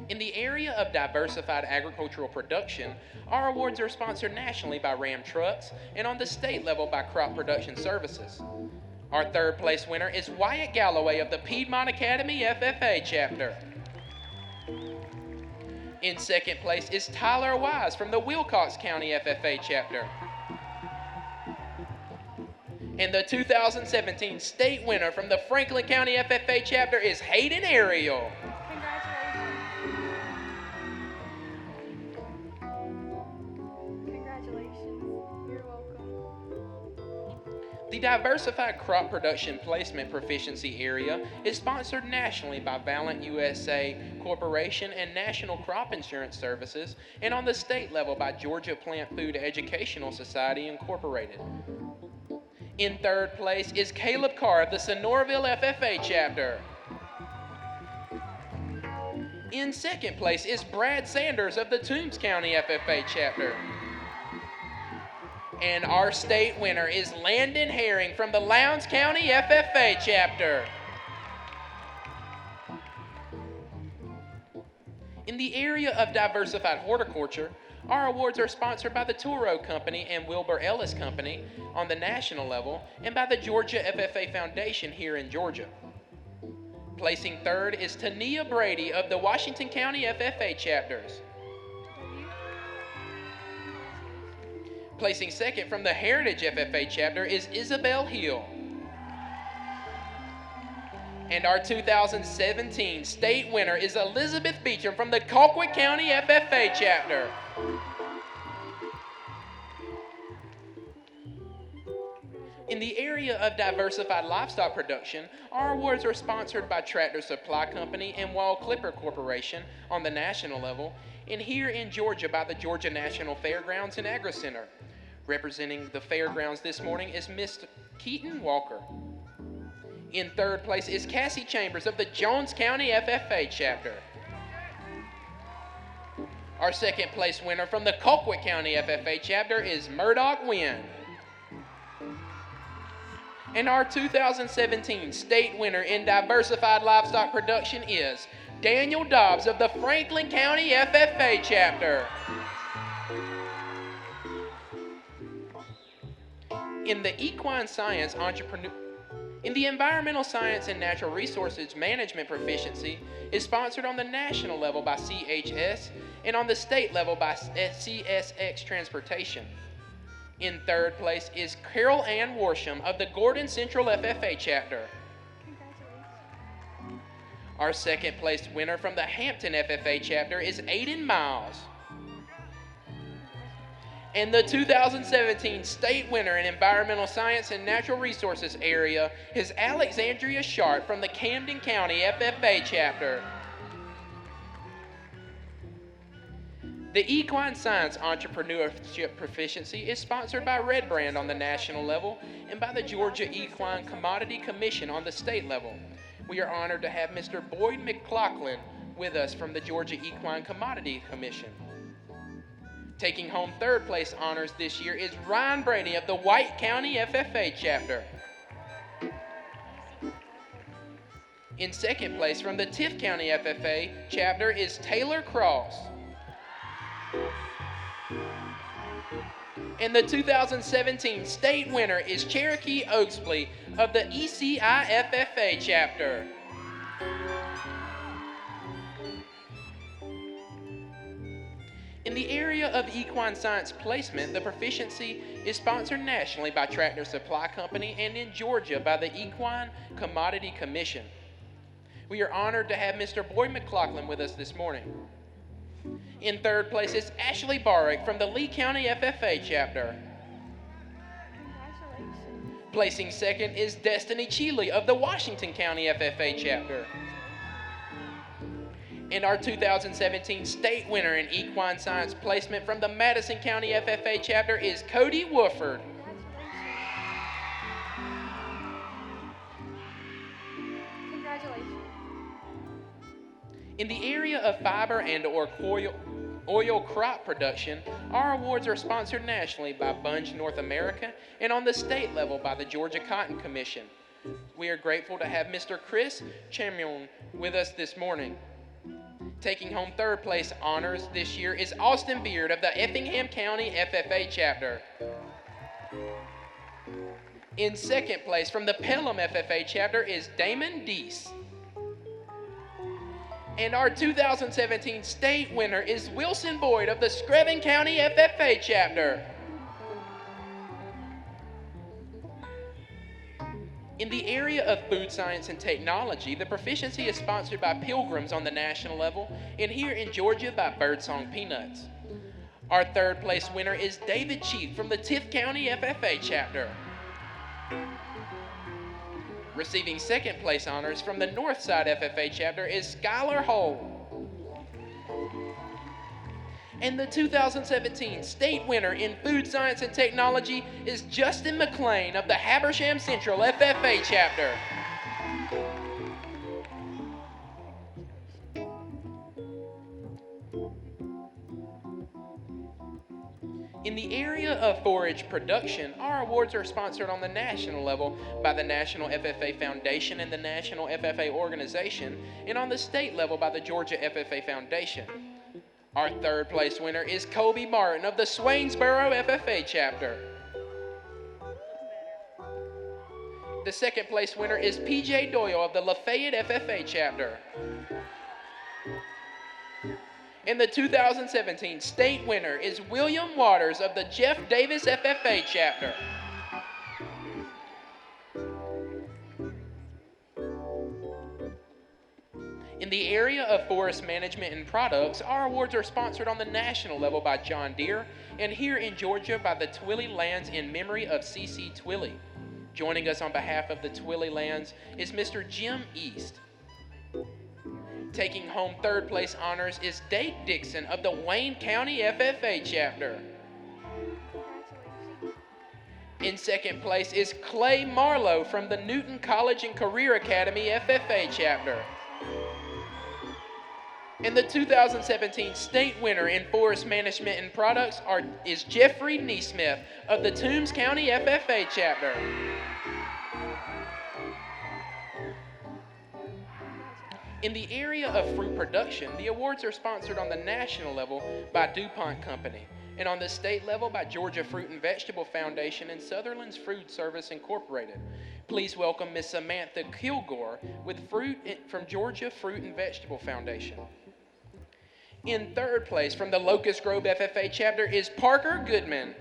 In the area of diversified agricultural production, our awards are sponsored nationally by Ram Trucks and on the state level by Crop Production Services. Our third place winner is Wyatt Galloway of the Piedmont Academy FFA chapter. In second place is Tyler Wise from the Wilcox County FFA chapter. And the 2017 state winner from the Franklin County FFA chapter is Hayden Ariel. Congratulations. You're welcome. The Diversified Crop Production Placement Proficiency Area is sponsored nationally by Valiant USA Corporation and National Crop Insurance Services, and on the state level by Georgia Plant Food Educational Society Incorporated. In third place is Caleb Carr of the Sonoraville FFA chapter. In second place is Brad Sanders of the Toombs County FFA chapter. And our state winner is Landon Herring from the Lowndes County FFA chapter. In the area of diversified horticulture, our awards are sponsored by the Toro Company and Wilbur Ellis Company on the national level and by the Georgia FFA Foundation here in Georgia. Placing third is Tania Brady of the Washington County FFA chapters. Placing second from the Heritage FFA chapter is Isabel Hill. And our 2017 state winner is Elizabeth Beecham from the Colquitt County FFA chapter. In the area of diversified livestock production, our awards are sponsored by Tractor Supply Company and Wall Clipper Corporation on the national level, and here in Georgia by the Georgia National Fairgrounds and Agri Center. Representing the fairgrounds this morning is Miss Keaton Walker. In third place is Cassie Chambers of the Jones County FFA chapter. Our second place winner from the Colquitt County FFA chapter is Murdoch Wynn. And our 2017 state winner in diversified livestock production is Daniel Dobbs of the Franklin County FFA chapter. In the environmental science and natural resources management proficiency is sponsored on the national level by CHS and on the state level by CSX Transportation. In third place is Carol Ann Warsham of the Gordon Central FFA chapter. Our second place winner from the Hampton FFA chapter is Aiden Miles. And the 2017 state winner in environmental science and natural resources area is Alexandria Sharp from the Camden County FFA chapter. The Equine Science Entrepreneurship Proficiency is sponsored by Red Brand on the national level and by the Georgia Equine Commodity Commission on the state level. We are honored to have Mr. Boyd McLaughlin with us from the Georgia Equine Commodity Commission. Taking home third place honors this year is Ryan Brady of the White County FFA chapter. In second place from the Tift County FFA chapter is Taylor Cross. And the 2017 state winner is Cherokee Oaksley of the ECI FFA chapter. In the area of equine science placement, the proficiency is sponsored nationally by Tractor Supply Company and in Georgia by the Equine Commodity Commission. We are honored to have Mr. Boyd McLaughlin with us this morning. In third place is Ashley Barrick from the Lee County FFA chapter. Placing second is Destiny Cheeley of the Washington County FFA chapter. And our 2017 state winner in equine science placement from the Madison County FFA chapter is Cody Wooford. Congratulations. In the area of fiber and or oil crop production, our awards are sponsored nationally by Bunge North America and on the state level by the Georgia Cotton Commission. We are grateful to have Mr. Chris Chamion with us this morning. Taking home third place honors this year is Austin Beard of the Effingham County FFA chapter. In second place from the Pelham FFA chapter is Damon Deese. And our 2017 state winner is Wilson Boyd of the Screven County FFA chapter. In the area of food science and technology, the proficiency is sponsored by Pilgrims on the national level and here in Georgia by Birdsong Peanuts. Our third place winner is David Chief from the Tift County FFA chapter. Receiving second place honors from the Northside FFA chapter is Skylar Hole. And the 2017 state winner in Food Science and Technology is Justin McLean of the Habersham Central FFA chapter. In the area of forage production, our awards are sponsored on the national level by the National FFA Foundation and the National FFA Organization, and on the state level by the Georgia FFA Foundation. Our third place winner is Colby Martin of the Swainsboro FFA chapter. The second place winner is PJ Doyle of the Lafayette FFA chapter. And the 2017 state winner is William Waters of the Jeff Davis FFA chapter. In the area of forest management and products, our awards are sponsored on the national level by John Deere, and here in Georgia by the Twilley Lands in memory of C.C. Twilley. Joining us on behalf of the Twilley Lands is Mr. Jim East. Taking home third place honors is Dake Dixon of the Wayne County FFA chapter. In second place is Clay Marlowe from the Newton College and Career Academy FFA chapter. And the 2017 state winner in forest management and products is Jeffrey Neesmith of the Toombs County FFA chapter. In the area of fruit production, the awards are sponsored on the national level by DuPont Company, and on the state level by Georgia Fruit and Vegetable Foundation and Sutherland's Food Service Incorporated. Please welcome Miss Samantha Kilgore with fruit from Georgia Fruit and Vegetable Foundation. In third place from the Locust Grove FFA chapter is Parker Goodman.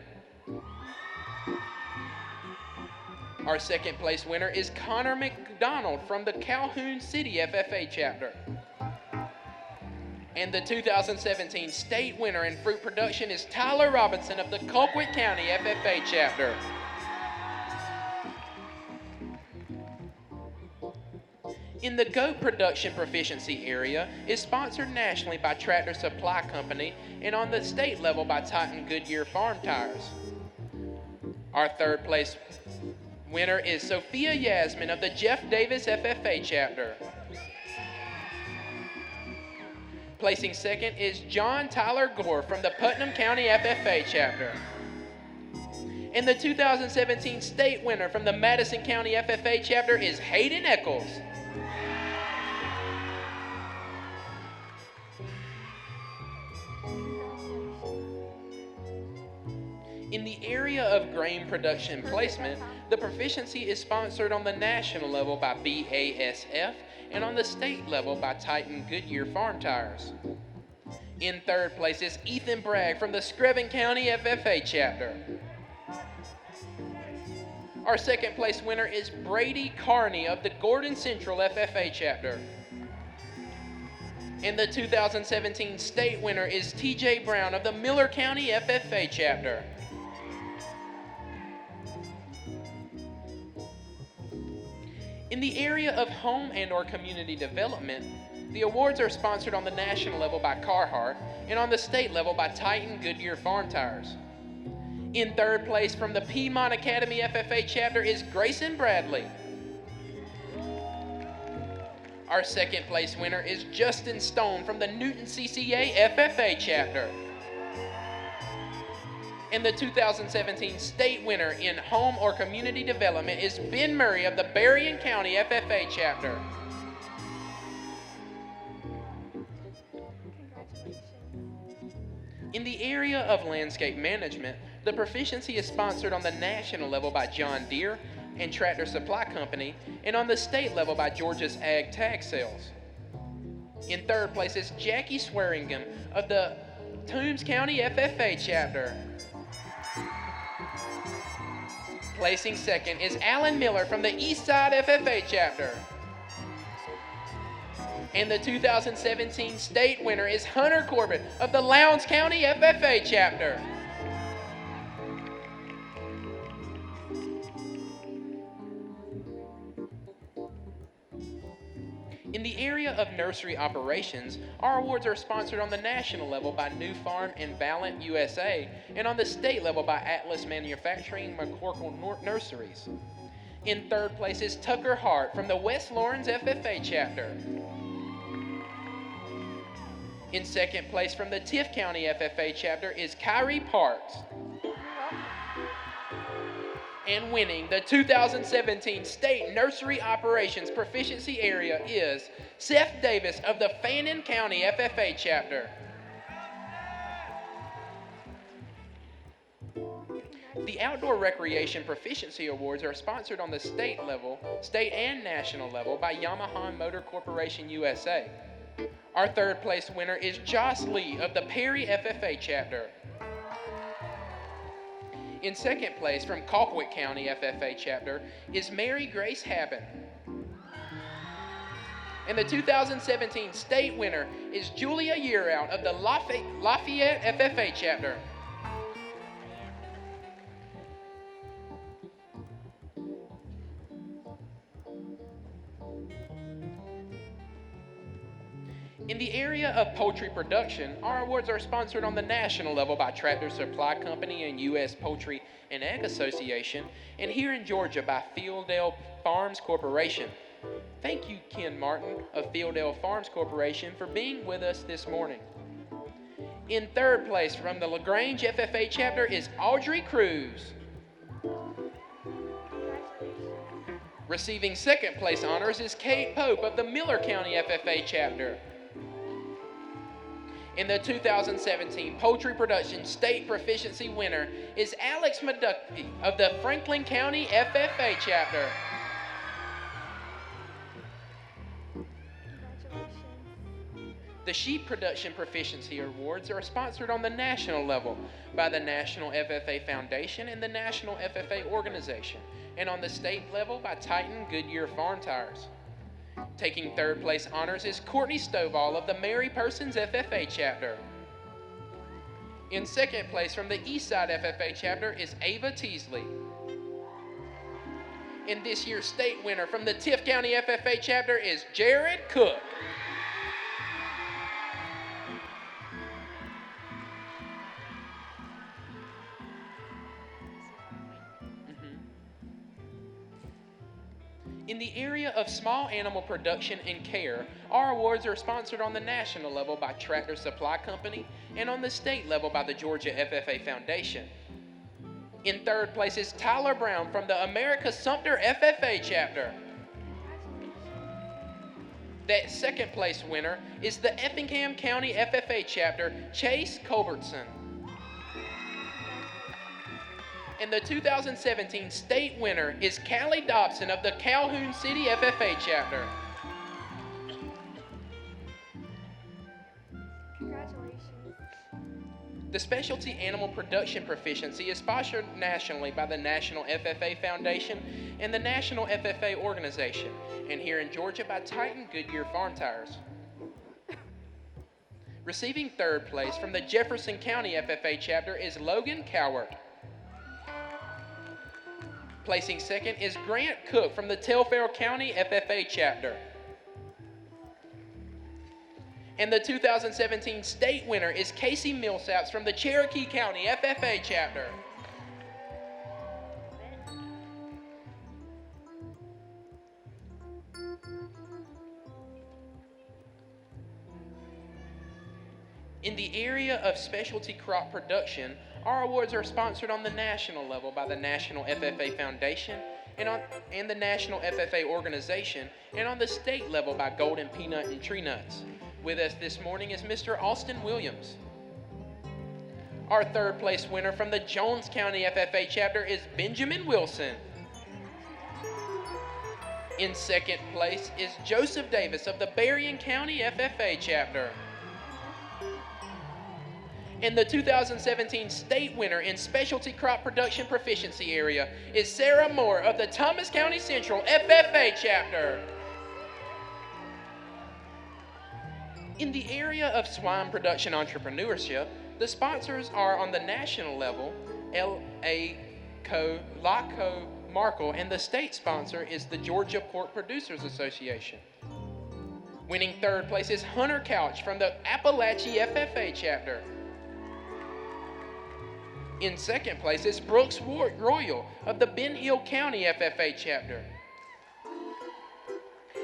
Our second place winner is Connor McDonald from the Calhoun City FFA chapter. And the 2017 state winner in fruit production is Tyler Robinson of the Colquitt County FFA chapter. In the goat production proficiency area is sponsored nationally by Tractor Supply Company and on the state level by Titan Goodyear Farm Tires. Our third place winner is Sophia Yasmin of the Jeff Davis FFA chapter. Placing second is John Tyler Gore from the Putnam County FFA chapter. And the 2017 state winner from the Madison County FFA chapter is Hayden Eccles. In the area of grain production placement, the proficiency is sponsored on the national level by BASF and on the state level by Titan Goodyear Farm Tires. In third place is Ethan Bragg from the Screven County FFA chapter. Our second place winner is Brady Carney of the Gordon Central FFA chapter. And the 2017 state winner is TJ Brown of the Miller County FFA chapter. In the area of home and or community development, the awards are sponsored on the national level by Carhartt and on the state level by Titan Goodyear Farm Tires. In third place from the Piedmont Academy FFA chapter is Grayson Bradley. Our second place winner is Justin Stone from the Newton CCA FFA chapter. And the 2017 state winner in home or community development is Ben Murray of the Berrien County FFA chapter. In the area of landscape management, the proficiency is sponsored on the national level by John Deere and Tractor Supply Company, and on the state level by Georgia's Ag Tag Sales. In third place is Jackie Swearingham of the Toombs County FFA chapter. Placing second is Alan Miller from the Eastside FFA chapter. And the 2017 state winner is Hunter Corbett of the Lowndes County FFA chapter. area of nursery operations, our awards are sponsored on the national level by New Farm and Valiant USA, and on the state level by Atlas Manufacturing McCorkle Nurseries. In third place is Tucker Hart from the West Lawrence FFA chapter. In second place from the Tift County FFA chapter is Kyrie Parks. And winning the 2017 State Nursery Operations Proficiency Area is Seth Davis of the Fannin County FFA chapter. The Outdoor Recreation Proficiency Awards are sponsored on the state and national level by Yamaha Motor Corporation USA. Our third place winner is Joss Lee of the Perry FFA chapter. In second place from Colquitt County FFA chapter is Mary Grace Haben. And the 2017 state winner is Julia Yearout of the Lafayette FFA chapter. In the area of poultry production, our awards are sponsored on the national level by Tractor Supply Company and U.S. Poultry and Egg Association, and here in Georgia by Fieldale Farms Corporation. Thank you, Ken Martin of Fieldale Farms Corporation, for being with us this morning. In third place from the LaGrange FFA chapter is Audrey Cruz. Receiving second place honors is Kate Pope of the Miller County FFA chapter. And the 2017 Poultry Production State Proficiency winner is Alex Maducky of the Franklin County FFA chapter. The Sheep Production Proficiency Awards are sponsored on the national level by the National FFA Foundation and the National FFA Organization, and on the state level by Titan Goodyear Farm Tires. Taking third place honors is Courtney Stovall of the Mary Persons FFA chapter. In second place from the Eastside FFA chapter is Ava Teasley. And this year's state winner from the Tift County FFA chapter is Jared Cook. In the area of small animal production and care, our awards are sponsored on the national level by Tractor Supply Company and on the state level by the Georgia FFA Foundation. In third place is Tyler Brown from the America Sumter FFA chapter. That second place winner is the Effingham County FFA chapter, Chase Culbertson. And the 2017 state winner is Callie Dobson of the Calhoun City FFA chapter. Congratulations. The Specialty Animal Production Proficiency is sponsored nationally by the National FFA Foundation and the National FFA Organization, and here in Georgia by Titan Goodyear Farm Tires. Receiving third place from the Jefferson County FFA chapter is Logan Cowart. Placing second is Grant Cook from the Telfair County FFA chapter. And the 2017 state winner is Casey Millsaps from the Cherokee County FFA chapter. In the area of specialty crop production, our awards are sponsored on the national level by the National FFA Foundation and the National FFA Organization, and on the state level by Golden Peanut and Tree Nuts. With us this morning is Mr. Austin Williams. Our third place winner from the Jones County FFA chapter is Benjamin Wilson. In second place is Joseph Davis of the Berrien County FFA chapter. And the 2017 state winner in specialty crop production proficiency area is Sarah Moore of the Thomas County Central FFA chapter. In the area of swine production entrepreneurship, the sponsors are on the national level, LACO Markle, and the state sponsor is the Georgia Pork Producers Association. Winning third place is Hunter Couch from the Appalachia FFA chapter. In second place is Brooks Royal of the Ben Hill County FFA chapter.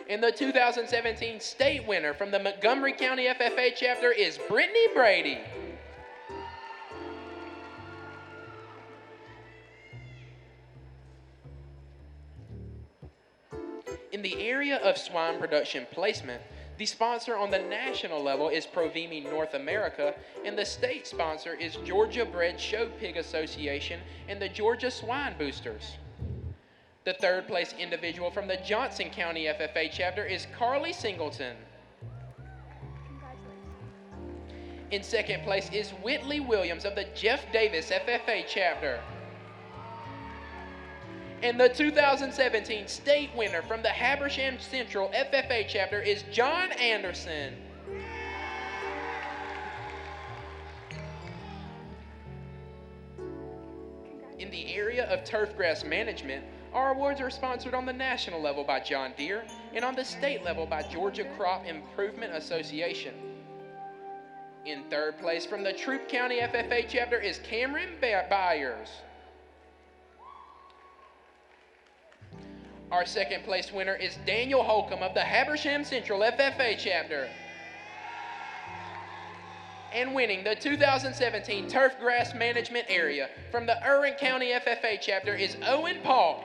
And the 2017 state winner from the Montgomery County FFA chapter is Brittany Brady. In the area of swine production placement, the sponsor on the national level is Provimi North America, and the state sponsor is Georgia Bred Show Pig Association and the Georgia Swine Boosters. The third place individual from the Johnson County FFA chapter is Carly Singleton. In second place is Whitley Williams of the Jeff Davis FFA chapter. And the 2017 state winner from the Habersham Central FFA chapter is John Anderson. In the area of turfgrass management, our awards are sponsored on the national level by John Deere and on the state level by Georgia Crop Improvement Association. In third place from the Troup County FFA chapter is Cameron Byers. Our second place winner is Daniel Holcomb of the Habersham Central FFA chapter. And winning the 2017 Turf Grass Management Area from the Irwin County FFA chapter is Owen Paulk.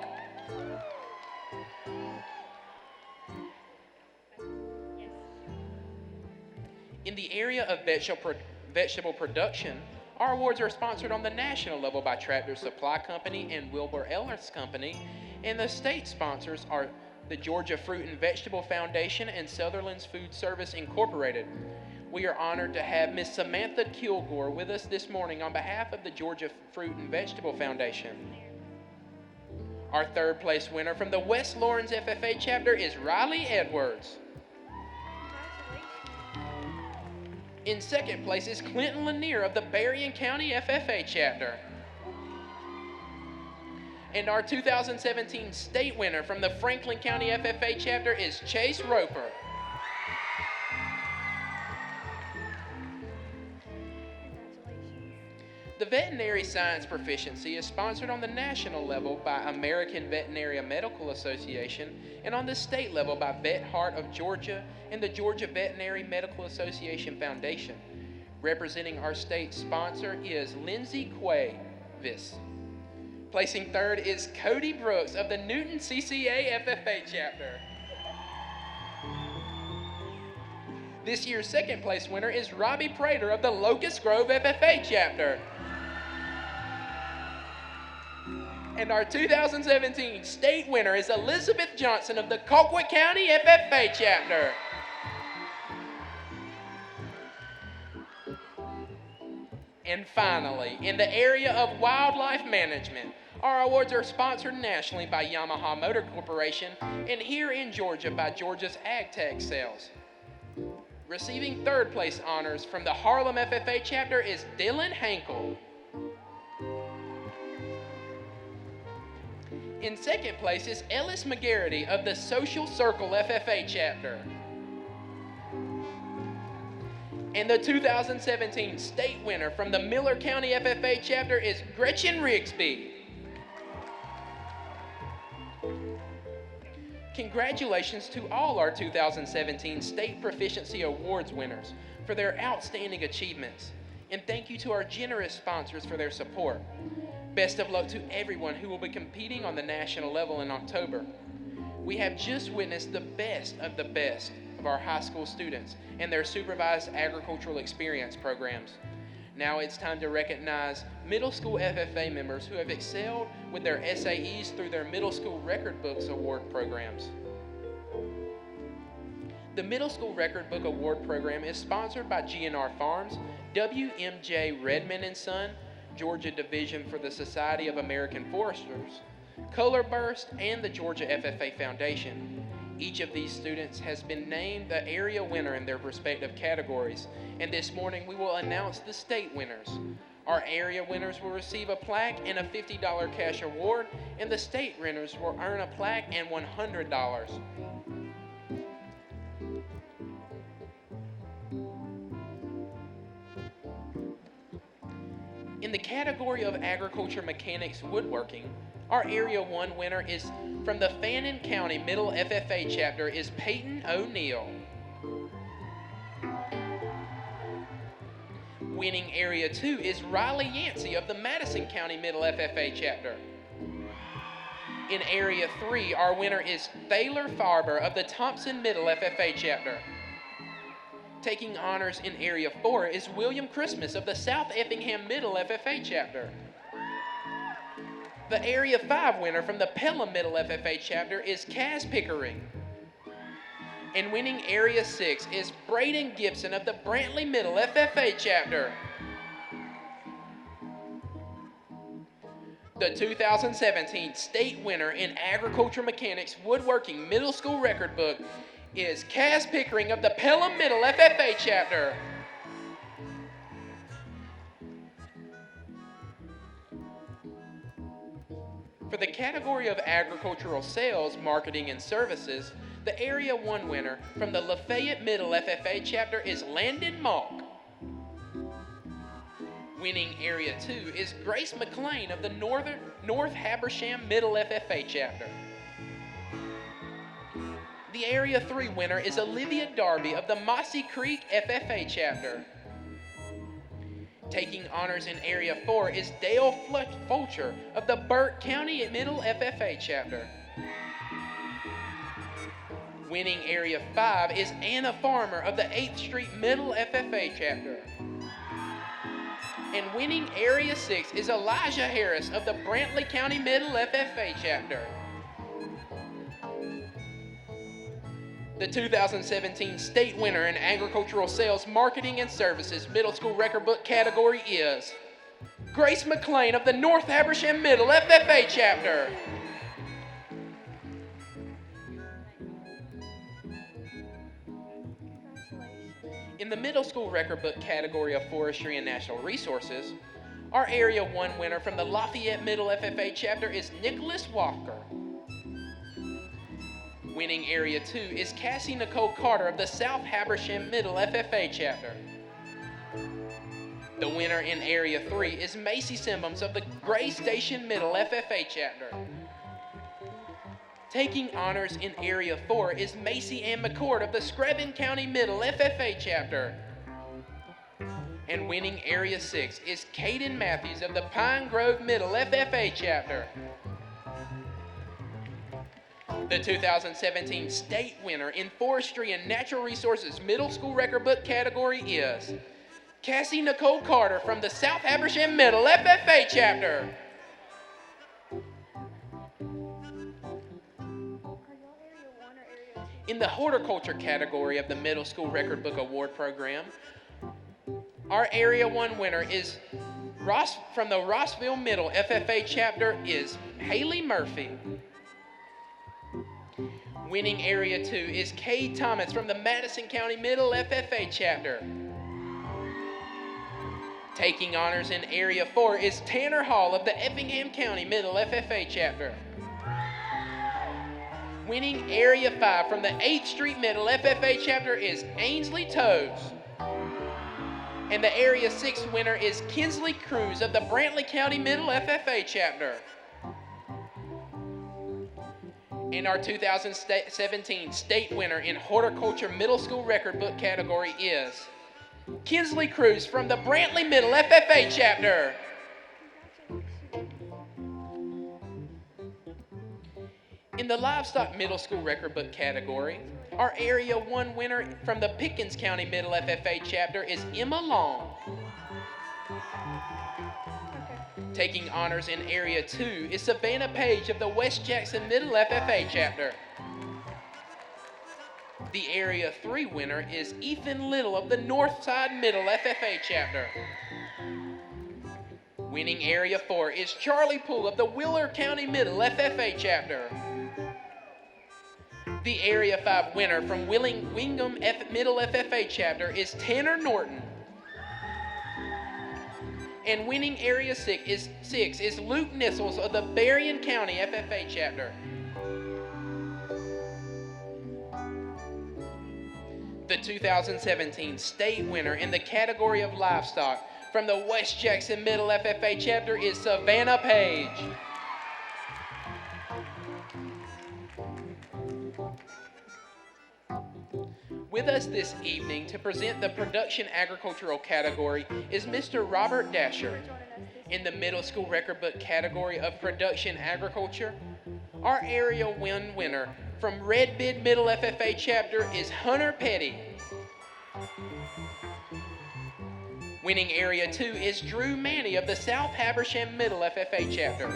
In the area of vegetable production, our awards are sponsored on the national level by Tractor Supply Company and Wilbur Ellis Company, and the state sponsors are the Georgia Fruit and Vegetable Foundation and Sutherland's Food Service Incorporated. We are honored to have Miss Samantha Kilgore with us this morning on behalf of the Georgia Fruit and Vegetable Foundation. Our third place winner from the West Lawrence FFA chapter is Riley Edwards. In second place is Clinton Lanier of the Berrien County FFA chapter. And our 2017 state winner from the Franklin County FFA chapter is Chase Roper. The Veterinary Science Proficiency is sponsored on the national level by American Veterinary Medical Association and on the state level by Vet Heart of Georgia and the Georgia Veterinary Medical Association Foundation. Representing our state sponsor is Lindsay Cuevis. Placing third is Cody Brooks of the Newton CCA FFA chapter. This year's second place winner is Robbie Prater of the Locust Grove FFA chapter. And our 2017 state winner is Elizabeth Johnson of the Colquitt County FFA chapter. And finally, in the area of wildlife management, our awards are sponsored nationally by Yamaha Motor Corporation and here in Georgia by Georgia's AgTech Sales. Receiving third place honors from the Harlem FFA chapter is Dylan Hankel. In second place is Ellis McGarity of the Social Circle FFA chapter. And the 2017 state winner from the Miller County FFA chapter is Gretchen Rigsby. Congratulations to all our 2017 State Proficiency Awards winners for their outstanding achievements. And thank you to our generous sponsors for their support. Best of luck to everyone who will be competing on the national level in October. We have just witnessed the best of our high school students and their supervised agricultural experience programs. Now it's time to recognize middle school FFA members who have excelled with their SAEs through their Middle School Record Books Award programs. The Middle School Record Book Award program is sponsored by GNR Farms, WMJ Redmond & Son, Georgia Division for the Society of American Foresters, Color Burst, and the Georgia FFA Foundation. Each of these students has been named the area winner in their respective categories, and this morning we will announce the state winners. Our area winners will receive a plaque and a $50 cash award, and the state winners will earn a plaque and $100. In the category of agriculture mechanics woodworking, our Area 1 winner is from the Fannin County Middle FFA chapter is Peyton O'Neill. Winning Area 2 is Riley Yancey of the Madison County Middle FFA chapter. In Area 3, our winner is Thaler Farber of the Thompson Middle FFA chapter. Taking honors in Area 4 is William Christmas of the South Effingham Middle FFA chapter. The Area 5 winner from the Pelham Middle FFA chapter is Kaz Pickering. And winning Area 6 is Braden Gibson of the Brantley Middle FFA chapter. The 2017 state winner in Agriculture Mechanics Woodworking Middle School Record Book is Kaz Pickering of the Pelham Middle FFA chapter. For the category of agricultural sales, marketing, and services, the Area 1 winner from the Lafayette Middle FFA chapter is Landon Malk. Winning Area 2 is Grace McLean of the North Habersham Middle FFA chapter. The Area 3 winner is Olivia Darby of the Mossy Creek FFA chapter. Taking honors in Area 4 is Dale Fulcher of the Burke County Middle FFA chapter. Winning Area 5 is Anna Farmer of the 8th Street Middle FFA chapter. And winning Area 6 is Elijah Harris of the Brantley County Middle FFA chapter. The 2017 state winner in Agricultural Sales, Marketing, and Services Middle School Record Book category is Grace McLean of the North Habersham Middle FFA chapter. In the Middle School Record Book category of Forestry and Natural Resources, our Area 1 winner from the Lafayette Middle FFA chapter is Nicholas Walker. Winning Area 2 is Cassie Nicole Carter of the South Habersham Middle FFA chapter. The winner in Area 3 is Macy Simmons of the Gray Station Middle FFA chapter. Taking honors in Area 4 is Macy Ann McCord of the Screven County Middle FFA chapter. And winning Area 6 is Caden Matthews of the Pine Grove Middle FFA chapter. The 2017 state winner in Forestry and Natural Resources Middle School Record Book category is Cassie Nicole Carter from the South Habersham Middle FFA chapter. In the Horticulture category of the Middle School Record Book Award Program, our Area 1 winner is from the Rossville Middle FFA chapter is Haley Murphy. Winning Area 2 is Kay Thomas from the Madison County Middle FFA chapter. Taking honors in Area 4 is Tanner Hall of the Effingham County Middle FFA chapter. Winning Area 5 from the 8th Street Middle FFA chapter is Ainsley Toes. And the Area 6 winner is Kinsley Cruz of the Brantley County Middle FFA chapter. And our 2017 state winner in Horticulture Middle School Record Book category is Kinsley Cruz from the Brantley Middle FFA chapter. In the Livestock Middle School Record Book category, our Area 1 winner from the Pickens County Middle FFA chapter is Emma Long. Taking honors in Area 2 is Savannah Page of the West Jackson Middle FFA chapter. The Area 3 winner is Ethan Little of the Northside Middle FFA chapter. Winning Area 4 is Charlie Poole of the Wheeler County Middle FFA chapter. The Area 5 winner from Wingham Middle FFA chapter is Tanner Norton. And winning Area 6 is Luke Nissels of the Berrien County FFA chapter. The 2017 state winner in the category of livestock from the West Jackson Middle FFA chapter is Savannah Page. With us this evening to present the Production Agricultural category is Mr. Robert Dasher. In the Middle School Record Book category of Production Agriculture, our area winner from Red Bid Middle FFA chapter is Hunter Petty. Winning Area 2 is Drew Manny of the South Habersham Middle FFA chapter.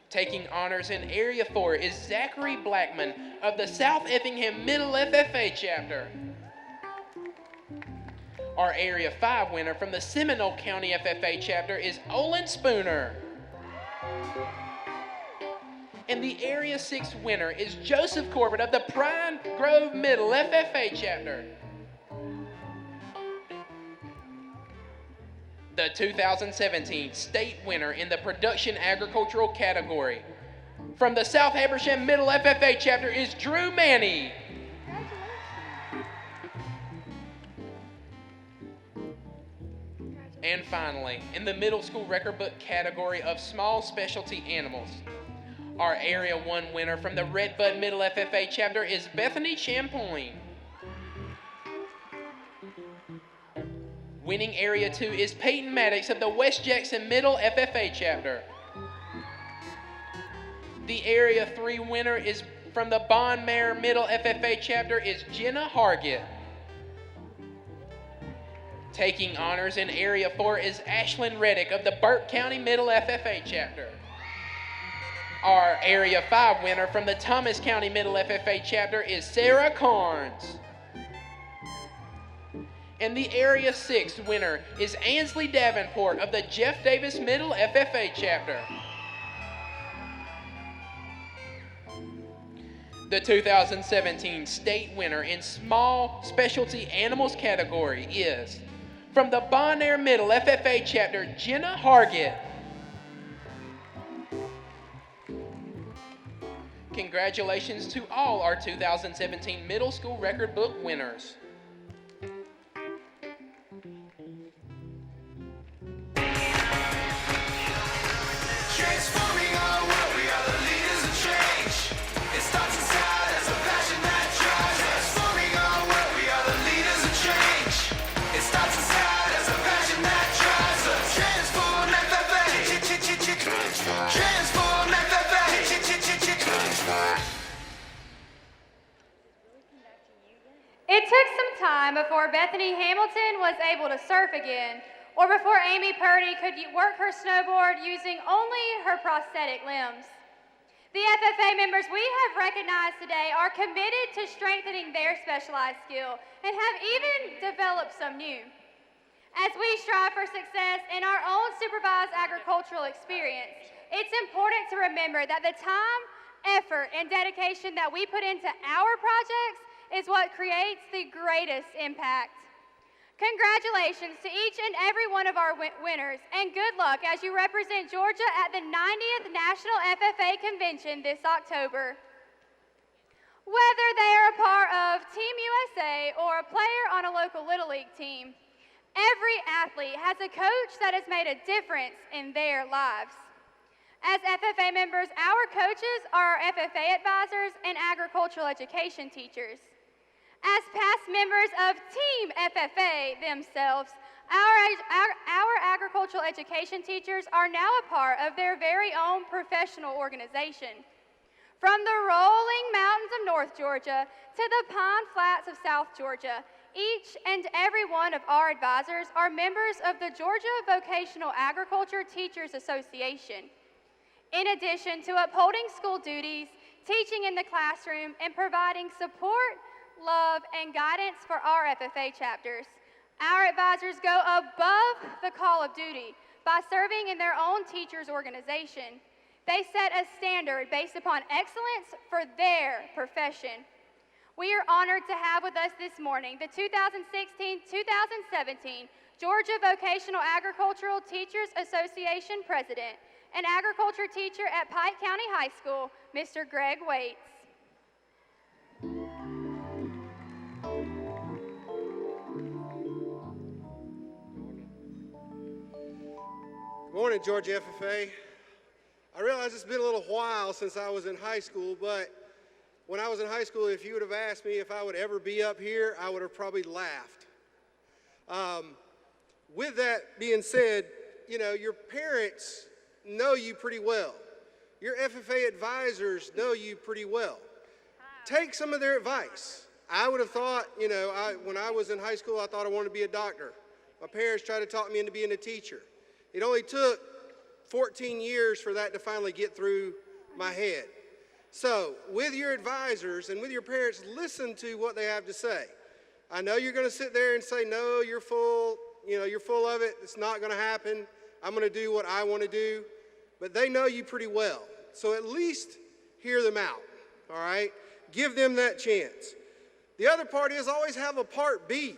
Taking honors in Area 4 is Zachary Blackman of the South Effingham Middle FFA chapter. Our Area 5 winner from the Seminole County FFA chapter is Olin Spooner. And the Area 6 winner is Joseph Corbett of the Pine Grove Middle FFA chapter. The 2017 state winner in the Production Agricultural category from the South Habersham Middle FFA chapter is Drew Manny. And finally, in the Middle School Record Book category of Small Specialty Animals, our Area 1 winner from the Redbud Middle FFA chapter is Bethany Champoint. Winning Area 2 is Peyton Maddox of the West Jackson Middle FFA chapter. The Area 3 winner is from the Bon Mare Middle FFA chapter is Jenna Hargett. Taking honors in Area 4 is Ashlyn Reddick of the Burke County Middle FFA chapter. Our Area 5 winner from the Thomas County Middle FFA chapter is Sarah Carnes. And the Area 6 winner is Ansley Davenport of the Jeff Davis Middle FFA chapter. The 2017 state winner in Small Specialty Animals category is from the Bon Air Middle FFA chapter, Jenna Hargett. Congratulations to all our 2017 Middle School Record Book winners. Transforming our world, we are the leaders of change. It starts inside as a passion that drives us. Transforming our world, we are the leaders of change. It starts inside as a passion that drives us. Transform FFA. Transform FFA. It took some time before Bethany Hamilton was able to surf again, or before Amy Purdy could work her snowboard using only her prosthetic limbs. The FFA members we have recognized today are committed to strengthening their specialized skill and have even developed some new. As we strive for success in our own supervised agricultural experience, it's important to remember that the time, effort, and dedication that we put into our projects is what creates the greatest impact. Congratulations to each and every one of our winners, and good luck as you represent Georgia at the 90th National FFA Convention this October. Whether they are a part of Team USA or a player on a local Little League team, every athlete has a coach that has made a difference in their lives. As FFA members, our coaches are our FFA advisors and agricultural education teachers. As past members of Team FFA themselves, our agricultural education teachers are now a part of their very own professional organization. From the rolling mountains of North Georgia to the pine flats of South Georgia, each and every one of our advisors are members of the Georgia Vocational Agriculture Teachers Association. In addition to upholding school duties, teaching in the classroom, and providing support, love, and guidance for our FFA chapters, our advisors go above the call of duty by serving in their own teachers' organization. They set a standard based upon excellence for their profession. We are honored to have with us this morning the 2016-2017 Georgia Vocational Agricultural Teachers Association President and agriculture teacher at Pike County High School, Mr. Greg Waits. Good morning, Georgia FFA. I realize it's been a little while since I was in high school, but when I was in high school, if you would have asked me if I would ever be up here, I would have probably laughed. With that being said, you know, your parents know you pretty well. Your FFA advisors know you pretty well. Take some of their advice. I would have thought, you know, when I was in high school, I thought I wanted to be a doctor. My parents tried to talk me into being a teacher. It only took 14 years for that to finally get through my head. So, with your advisors and with your parents, listen to what they have to say. I know you're going to sit there and say, no, you're full, you know, you're full of it. It's not going to happen. I'm going to do what I want to do. But they know you pretty well. So at least hear them out, all right? Give them that chance. The other part is always have a part B,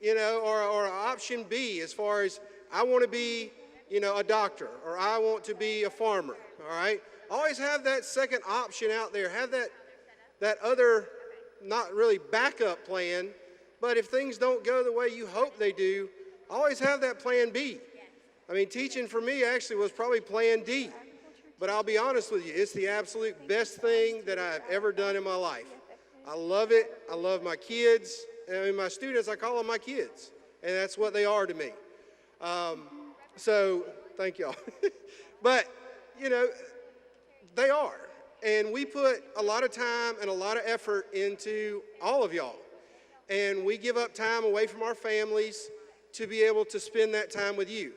you know, or an option B as far as I want to be, you know, a doctor, or I want to be a farmer, all right? Always have that second option out there. Have that other, not really backup plan, but if things don't go the way you hope they do, always have that plan B. I mean, teaching for me actually was probably plan D, but I'll be honest with you, it's the absolute best thing that I've ever done in my life. I love it. I love my kids. I mean, my students, I call them my kids, and that's what they are to me. So thank y'all. But, you know, they are. And we put a lot of time and a lot of effort into all of y'all. And we give up time away from our families to be able to spend that time with you.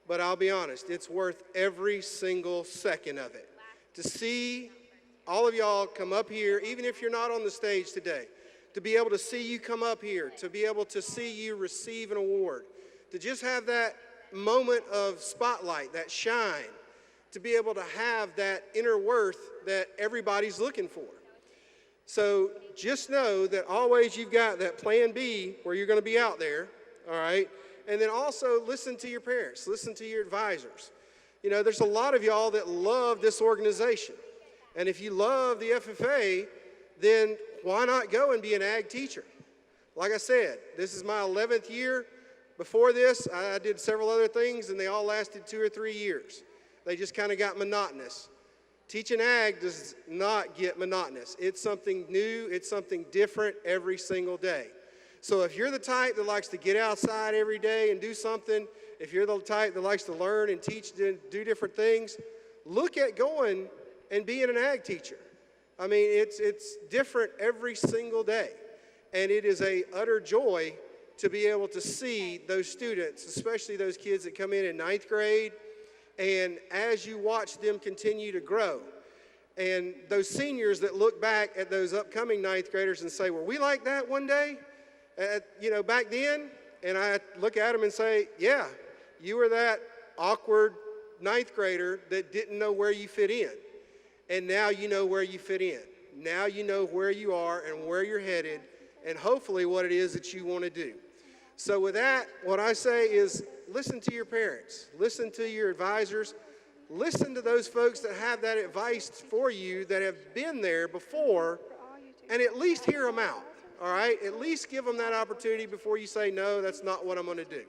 But I'll be honest, it's worth every single second of it. To see all of y'all come up here, even if you're not on the stage today, to be able to see you come up here, to be able to see you receive an award, to just have that moment of spotlight, that shine, to be able to have that inner worth that everybody's looking for. So just know that always you've got that plan B where you're going to be out there, all right? And then also listen to your parents, listen to your advisors. You know, there's a lot of y'all that love this organization. And if you love the FFA, then why not go and be an ag teacher? Like I said, this is my 11th year. Before this, I did several other things, and they all lasted 2 or 3 years. They just kind of got monotonous. Teaching ag does not get monotonous. It's something new. It's something different every single day. So if you're the type that likes to get outside every day and do something, if you're the type that likes to learn and teach and do different things, look at going and being an ag teacher. I mean, it's different every single day. And it is a utter joy to be able to see those students, especially those kids that come in 9th grade, and as you watch them continue to grow, and those seniors that look back at those upcoming 9th graders and say, were we like that one day, you know, back then? And I look at them and say, yeah, you were that awkward 9th grader that didn't know where you fit in. And now you know where you fit in. Now you know where you are and where you're headed, and hopefully what it is that you want to do. So with that, what I say is listen to your parents, listen to your advisors, listen to those folks that have that advice for you that have been there before, and at least hear them out, all right? At least give them that opportunity before you say, no, that's not what I'm going to do.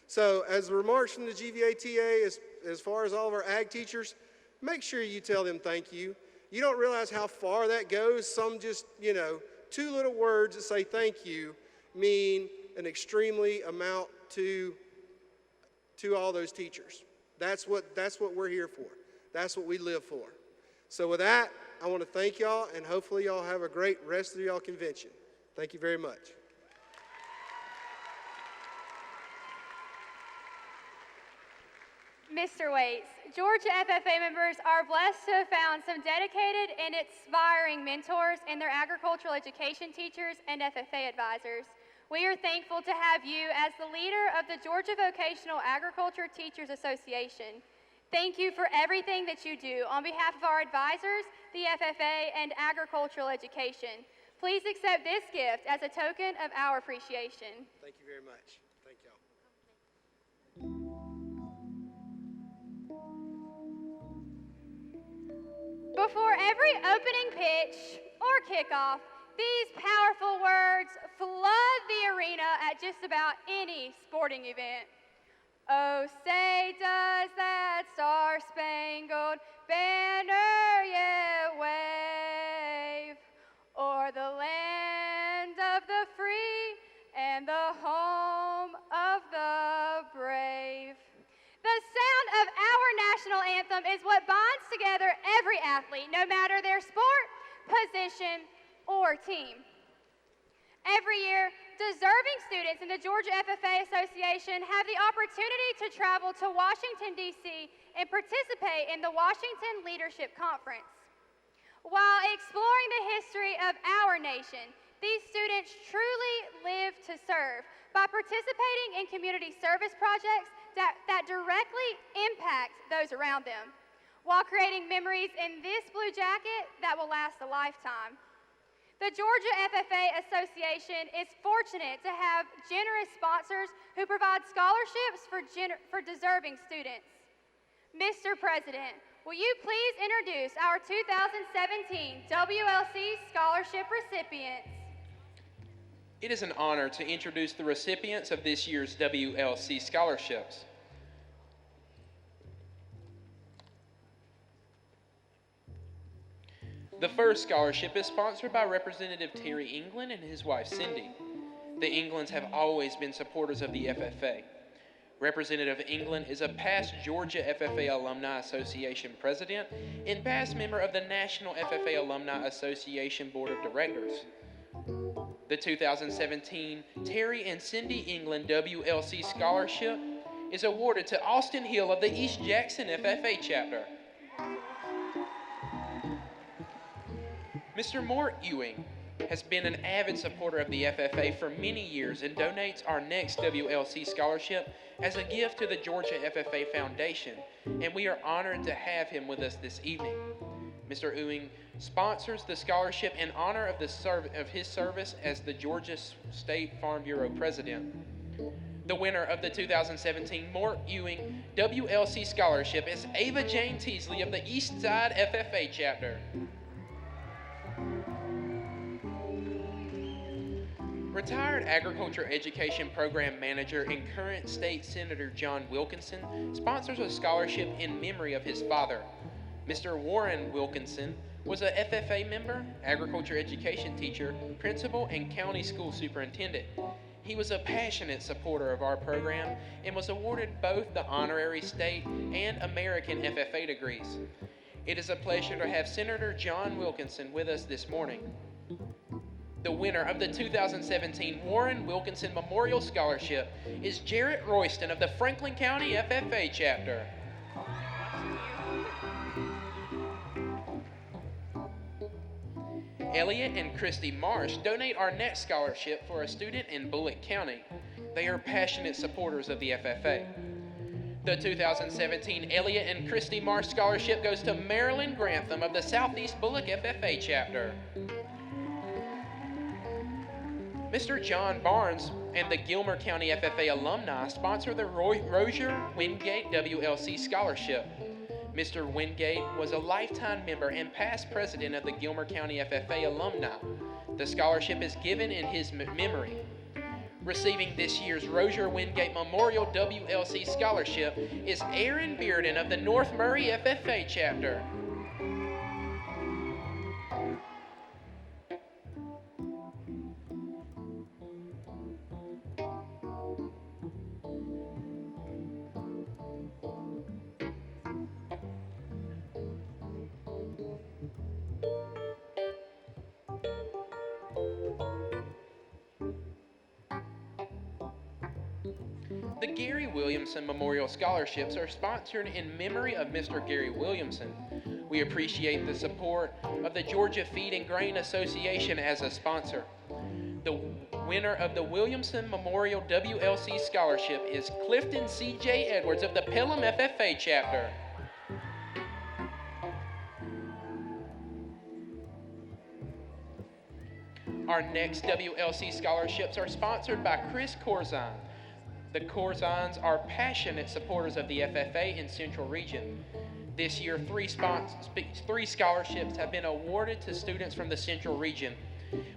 So as remarks from the GVATA, as far as all of our ag teachers, make sure you tell them thank you. You don't realize how far that goes. Some just, you know, 2 little words that say thank you mean an extremely amount to all those teachers. That's what we're here for. That's what we live for. So with that, I want to thank y'all, and hopefully y'all have a great rest of y'all convention. Thank you very much. Mr. Waits, Georgia FFA members are blessed to have found some dedicated and inspiring mentors in their agricultural education teachers and FFA advisors. We are thankful to have you as the leader of the Georgia Vocational Agriculture Teachers Association. Thank you for everything that you do on behalf of our advisors, the FFA, and agricultural education. Please accept this gift as a token of our appreciation. Thank you very much. Thank y'all. Before every opening pitch or kickoff, these powerful words flood the arena at just about any sporting event. Oh, say does that star-spangled banner yet wave o'er the land of the free and the home of the brave. The sound of our national anthem is what bonds together every athlete, no matter their sport, position, or team. Every year, deserving students in the Georgia FFA Association have the opportunity to travel to Washington, D.C. and participate in the Washington Leadership Conference. While exploring the history of our nation, these students truly live to serve by participating in community service projects that directly impact those around them, while creating memories in this blue jacket that will last a lifetime. The Georgia FFA Association is fortunate to have generous sponsors who provide scholarships for deserving students. Mr. President, will you please introduce our 2017 WLC scholarship recipients? It is an honor to introduce the recipients of this year's WLC scholarships. The first scholarship is sponsored by Representative Terry England and his wife Cindy. The Englands have always been supporters of the FFA. Representative England is a past Georgia FFA Alumni Association president and past member of the National FFA Alumni Association Board of Directors. The 2017 Terry and Cindy England WLC Scholarship is awarded to Austin Hill of the East Jackson FFA chapter. Mr. Mort Ewing has been an avid supporter of the FFA for many years and donates our next WLC scholarship as a gift to the Georgia FFA Foundation, and we are honored to have him with us this evening. Mr. Ewing sponsors the scholarship in honor of his service as the Georgia State Farm Bureau President. The winner of the 2017 Mort Ewing WLC Scholarship is Ava Jane Teasley of the East Side FFA chapter. Retired Agriculture Education Program Manager and current State Senator John Wilkinson sponsors a scholarship in memory of his father. Mr. Warren Wilkinson was a FFA member, agriculture education teacher, principal, and county school superintendent. He was a passionate supporter of our program and was awarded both the honorary state and American FFA degrees. It is a pleasure to have Senator John Wilkinson with us this morning. The winner of the 2017 Warren Wilkinson Memorial Scholarship is Jarrett Royston of the Franklin County FFA chapter. Elliot and Christy Marsh donate our next scholarship for a student in Bullock County. They are passionate supporters of the FFA. The 2017 Elliot and Christy Marsh Scholarship goes to Marilyn Grantham of the Southeast Bullock FFA chapter. Mr. John Barnes and the Gilmer County FFA alumni sponsor the Rozier Wingate WLC Scholarship. Mr. Wingate was a lifetime member and past president of the Gilmer County FFA alumni. The scholarship is given in his memory. Receiving this year's Rozier Wingate Memorial WLC Scholarship is Aaron Bearden of the North Murray FFA chapter. The Gary Williamson Memorial Scholarships are sponsored in memory of Mr. Gary Williamson. We appreciate the support of the Georgia Feed and Grain Association as a sponsor. The winner of the Williamson Memorial WLC Scholarship is Clifton C.J. Edwards of the Pelham FFA chapter. Our next WLC scholarships are sponsored by Chris Corzine. The Corzines are passionate supporters of the FFA in Central Region. This year, three scholarships have been awarded to students from the Central Region.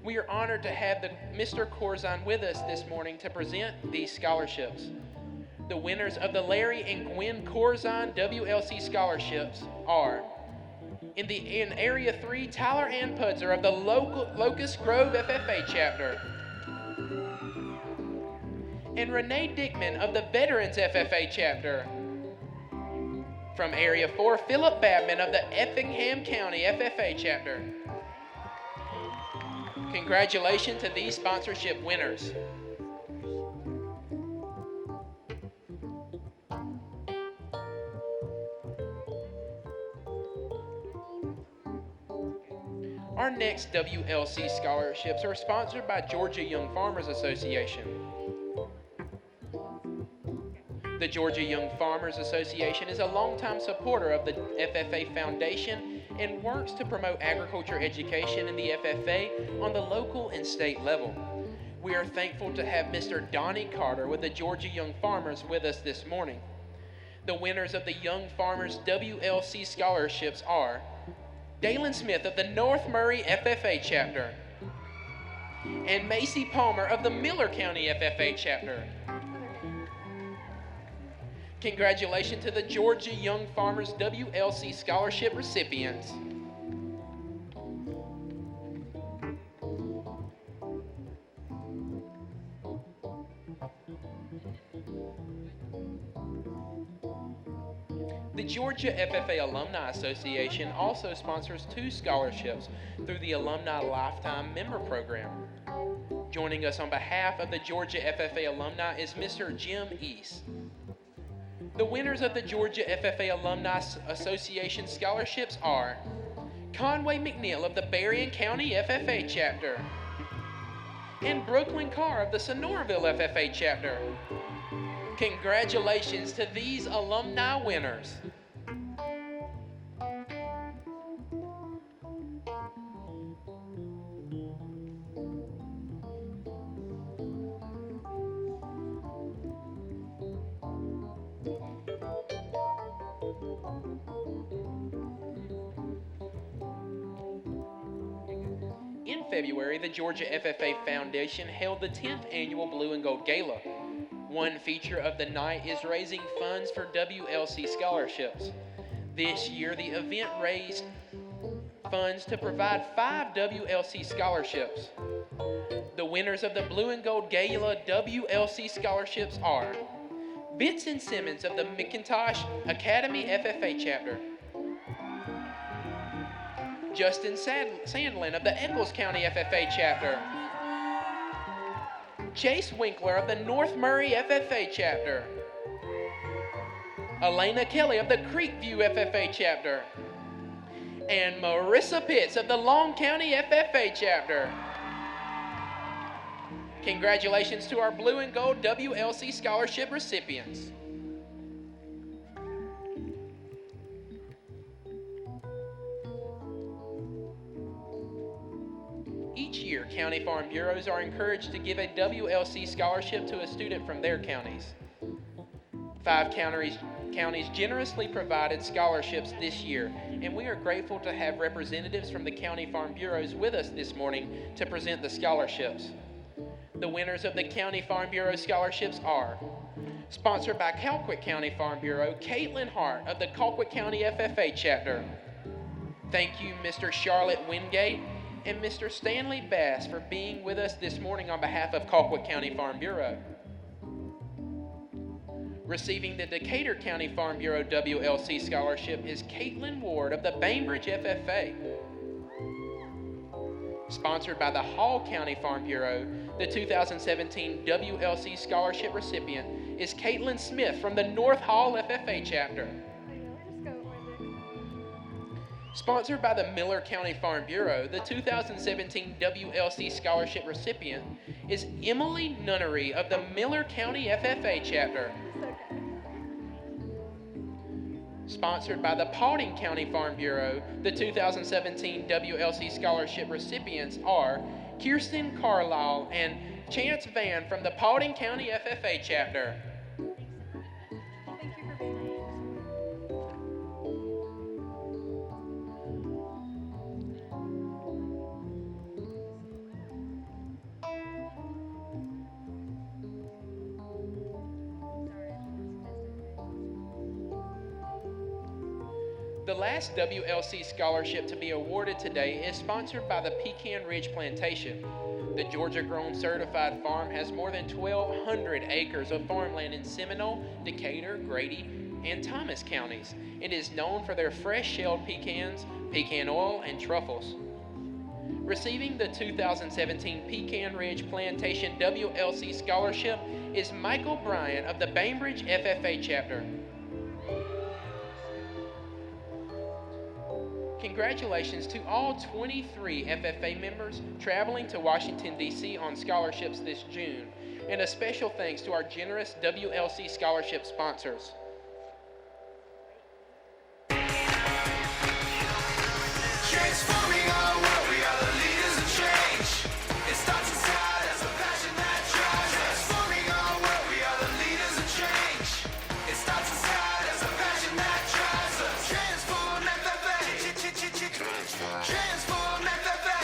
We are honored to have Mr. Corzine with us this morning to present these scholarships. The winners of the Larry and Gwen Corzine WLC scholarships are, in Area 3, Tyler Ann Pudzer of the Locust Grove FFA chapter, and Renee Dickman of the Veterans FFA chapter. From Area 4, Philip Babman of the Effingham County FFA chapter. Congratulations to these sponsorship winners. Our next WLC scholarships are sponsored by Georgia Young Farmers Association. The Georgia Young Farmers Association is a longtime supporter of the FFA Foundation and works to promote agriculture education in the FFA on the local and state level. We are thankful to have Mr. Donnie Carter with the Georgia Young Farmers with us this morning. The winners of the Young Farmers WLC scholarships are Dalen Smith of the North Murray FFA chapter and Macy Palmer of the Miller County FFA chapter. Congratulations to the Georgia Young Farmers WLC scholarship recipients. The Georgia FFA Alumni Association also sponsors 2 scholarships through the Alumni Lifetime Member Program. Joining us on behalf of the Georgia FFA alumni is Mr. Jim East. The winners of the Georgia FFA Alumni Association scholarships are Conway McNeil of the Berrien County FFA chapter and Brooklyn Carr of the Sonoraville FFA chapter. Congratulations to these alumni winners. In February, the Georgia FFA Foundation held the 10th annual Blue and Gold Gala. One feature of the night is raising funds for WLC scholarships. This year, the event raised funds to provide 5 WLC scholarships. The winners of the Blue and Gold Gala WLC scholarships are Benson Simmons of the McIntosh Academy FFA chapter, Justin Sandlin of the Eccles County FFA chapter, Chase Winkler of the North Murray FFA chapter, Elena Kelly of the Creekview FFA chapter, and Marissa Pitts of the Long County FFA chapter. Congratulations to our Blue and Gold WLC scholarship recipients. Each year, county farm bureaus are encouraged to give a WLC scholarship to a student from their counties. 5 counties generously provided scholarships this year, and we are grateful to have representatives from the county farm bureaus with us this morning to present the scholarships. The winners of the County Farm Bureau scholarships are, sponsored by Colquitt County Farm Bureau, Caitlin Hart of the Colquitt County FFA chapter. Thank you, Mr. Charlotte Wingate and Mr. Stanley Bass for being with us this morning on behalf of Colquitt County Farm Bureau. Receiving the Decatur County Farm Bureau WLC scholarship is Caitlin Ward of the Bainbridge FFA. Sponsored by the Hall County Farm Bureau, the 2017 WLC scholarship recipient is Caitlin Smith from the North Hall FFA chapter. Sponsored by the Miller County Farm Bureau, the 2017 WLC scholarship recipient is Emily Nunnery of the Miller County FFA chapter. Sponsored by the Paulding County Farm Bureau, the 2017 WLC scholarship recipients are Kirsten Carlisle and Chance Van from the Paulding County FFA chapter. The last WLC scholarship to be awarded today is sponsored by the Pecan Ridge Plantation. The Georgia-grown certified farm has more than 1,200 acres of farmland in Seminole, Decatur, Grady, and Thomas counties, and is known for their fresh-shelled pecans, pecan oil, and truffles. Receiving the 2017 Pecan Ridge Plantation WLC Scholarship is Michael Bryan of the Bainbridge FFA chapter. Congratulations to all 23 FFA members traveling to Washington, D.C. on scholarships this June, and a special thanks to our generous WLC scholarship sponsors. Transforming our world, we are the leaders of change. It starts inside as a passion that drives us. Transforming our world, we are the leaders of change. It starts inside as a passion that drives us. Transform FFA. Transform FFA.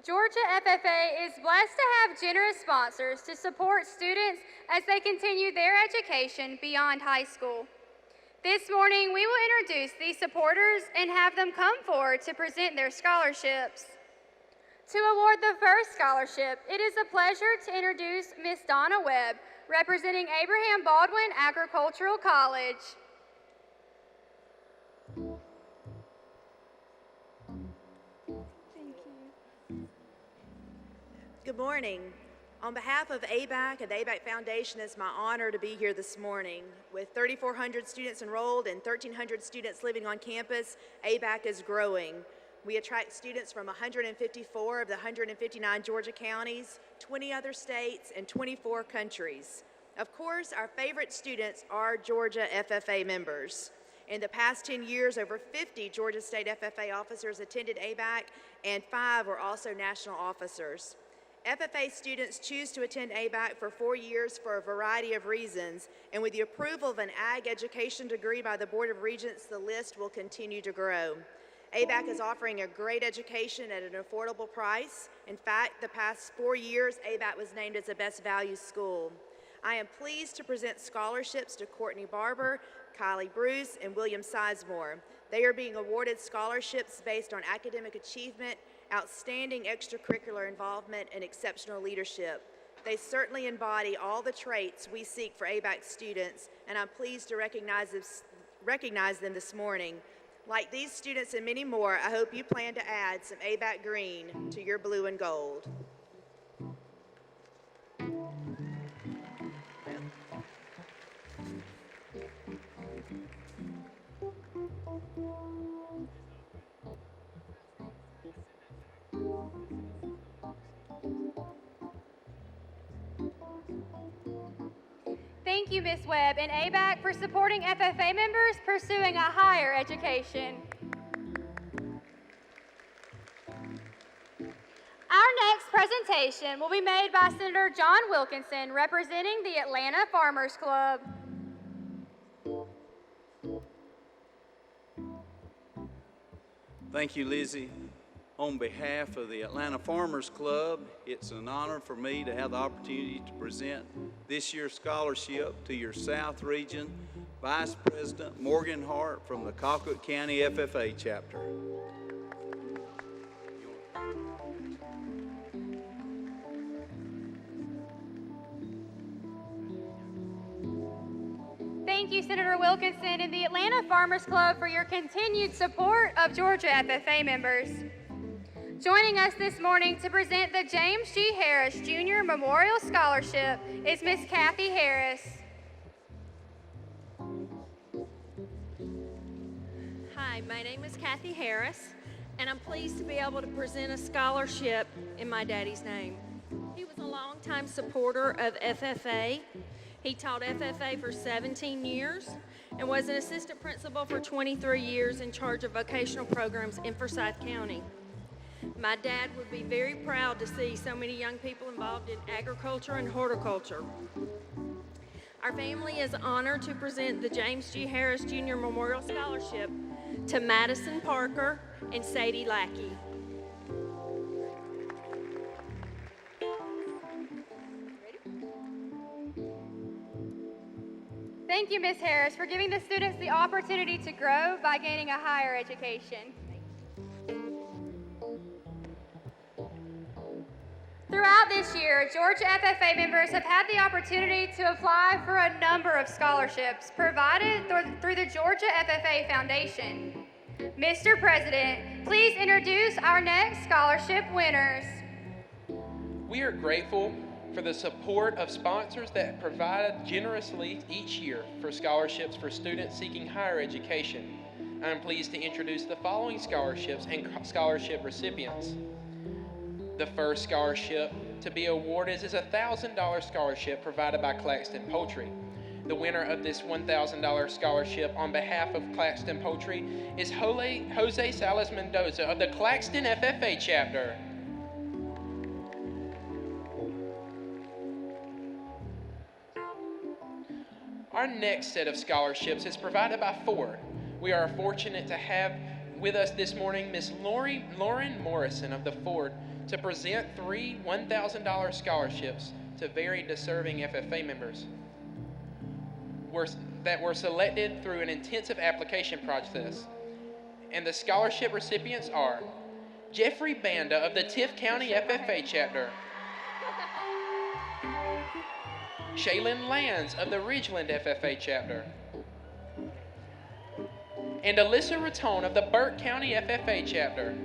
Georgia FFA is blessed to have generous sponsors to support students as they continue their education beyond high school. This morning, we will introduce these supporters and have them come forward to present their scholarships. To award the first scholarship, it is a pleasure to introduce Miss Donna Webb, representing Abraham Baldwin Agricultural College. Good morning. On behalf of ABAC and the ABAC Foundation, it's my honor to be here this morning. With 3,400 students enrolled and 1,300 students living on campus, ABAC is growing. We attract students from 154 of the 159 Georgia counties, 20 other states, and 24 countries. Of course, our favorite students are Georgia FFA members. In the past 10 years, over 50 Georgia State FFA officers attended ABAC, and 5 were also national officers. FFA students choose to attend ABAC for 4 years for a variety of reasons, and with the approval of an ag education degree by the Board of Regents, the list will continue to grow. ABAC is offering a great education at an affordable price. In fact, the past 4 years, ABAC was named as the best value school. I am pleased to present scholarships to Courtney Barber, Kylie Bruce, and William Sizemore. They are being awarded scholarships based on academic achievement, outstanding extracurricular involvement, and exceptional leadership. They certainly embody all the traits we seek for ABAC students, and I'm pleased to recognize them this morning. Like these students and many more, I hope you plan to add some ABAC green to your blue and gold. Thank you, Ms. Webb and ABAC, for supporting FFA members pursuing a higher education. Our next presentation will be made by Senator John Wilkinson, representing the Atlanta Farmers Club. Thank you, Lizzie. On behalf of the Atlanta Farmers Club, it's an honor for me to have the opportunity to present this year's scholarship to your South Region Vice President Morgan Hart from the Colquitt County FFA chapter. Thank you, Senator Wilkinson and the Atlanta Farmers Club, for your continued support of Georgia FFA members. Joining us this morning to present the James G. Harris Jr. Memorial Scholarship is Miss Kathy Harris. Hi, my name is Kathy Harris, and I'm pleased to be able to present a scholarship in my daddy's name. He was a longtime supporter of FFA. He taught FFA for 17 years and was an assistant principal for 23 years in charge of vocational programs in Forsyth County. My dad would be very proud to see so many young people involved in agriculture and horticulture. Our family is honored to present the James G. Harris Jr. Memorial Scholarship to Madison Parker and Sadie Lackey. Thank you, Ms. Harris, for giving the students the opportunity to grow by gaining a higher education. Throughout this year, Georgia FFA members have had the opportunity to apply for a number of scholarships provided through the Georgia FFA Foundation. Mr. President, please introduce our next scholarship winners. We are grateful for the support of sponsors that provide generously each year for scholarships for students seeking higher education. I am pleased to introduce the following scholarships and scholarship recipients. The first scholarship to be awarded is a $1,000 scholarship provided by Claxton Poultry. The winner of this $1,000 scholarship on behalf of Claxton Poultry is Jose Salas Mendoza of the Claxton FFA chapter. Our next set of scholarships is provided by Ford. We are fortunate to have with us this morning Miss Lauren Morrison of the Ford to present 3 $1,000 scholarships to very deserving FFA members that were selected through an intensive application process. And the scholarship recipients are Jeffrey Banda of the Tift County FFA chapter, Shaylin Lands of the Ridgeland FFA chapter, and Alyssa Raton of the Burke County FFA chapter.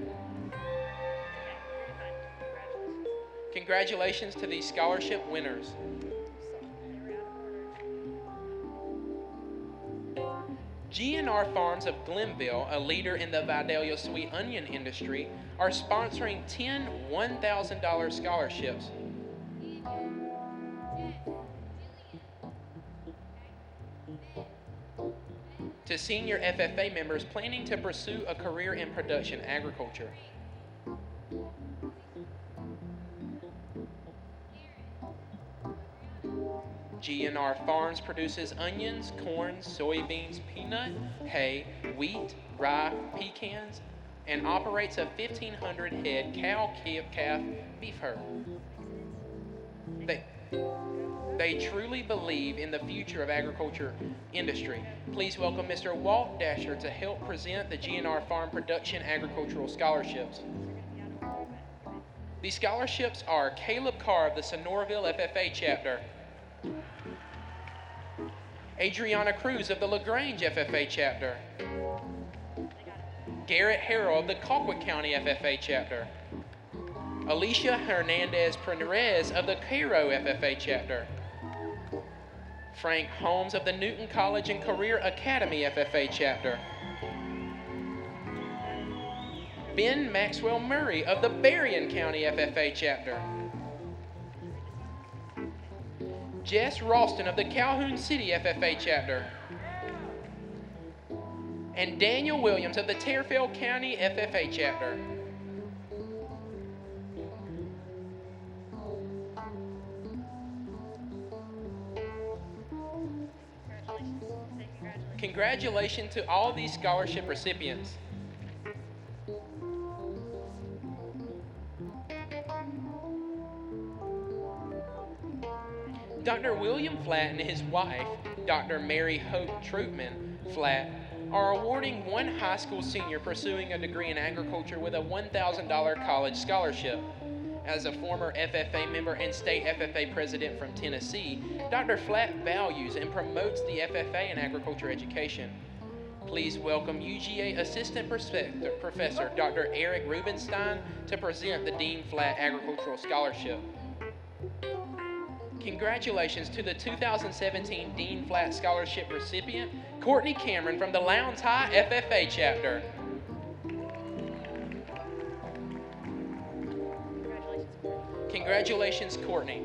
Congratulations to these scholarship winners. GNR Farms of Glenville, a leader in the Vidalia sweet onion industry, are sponsoring 10 $1,000 scholarships. To senior FFA members planning to pursue a career in production agriculture. GNR Farms produces onions, corn, soybeans, peanut, hay, wheat, rye, pecans, and operates a 1,500 head cow-calf beef herd. They truly believe in the future of agriculture industry. Please welcome Mr. Walt Dasher to help present the GNR Farm Production Agricultural Scholarships. These scholarships are Caleb Carr of the Sonoraville FFA chapter, Adriana Cruz of the LaGrange FFA chapter, Garrett Harrell of the Colquitt County FFA chapter, Alicia Hernandez Perez of the Cairo FFA chapter, Frank Holmes of the Newton College and Career Academy FFA chapter, Ben Maxwell Murray of the Berrien County FFA chapter, Jess Ralston of the Calhoun City FFA chapter, and Daniel Williams of the Terriffill County FFA chapter. Congratulations to all these scholarship recipients. Dr. William Flatt and his wife, Dr. Mary Hope Troopman Flatt, are awarding one high school senior pursuing a degree in agriculture with a $1,000 college scholarship. As a former FFA member and state FFA president from Tennessee, Dr. Flatt values and promotes the FFA in agriculture education. Please welcome UGA Assistant Professor Dr. Eric Rubenstein to present the Dean Flatt Agricultural Scholarship. Congratulations to the 2017 Dean Flatt Scholarship recipient, Courtney Cameron from the Lowndes High FFA chapter. Congratulations, Courtney.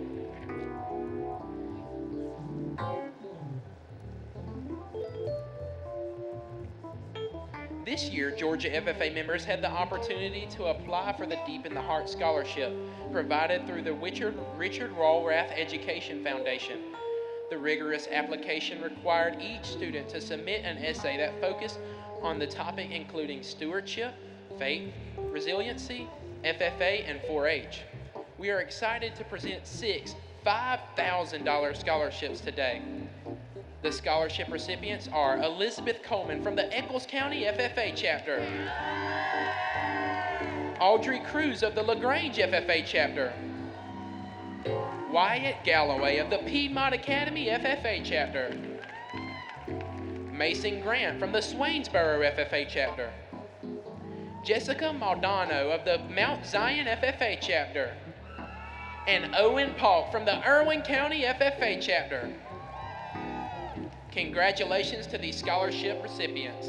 This year, Georgia FFA members had the opportunity to apply for the Deep in the Heart Scholarship, provided through the Richard Rahlrath Education Foundation. The rigorous application required each student to submit an essay that focused on the topic including stewardship, faith, resiliency, FFA, and 4-H. We are excited to present 6 $5,000 scholarships today. The scholarship recipients are Elizabeth Coleman from the Eccles County FFA chapter, Audrey Cruz of the LaGrange FFA chapter, Wyatt Galloway of the Piedmont Academy FFA chapter, Mason Grant from the Swainsboro FFA chapter, Jessica Maldonado of the Mount Zion FFA chapter, and Owen Paulk from the Irwin County FFA chapter. Congratulations to these scholarship recipients.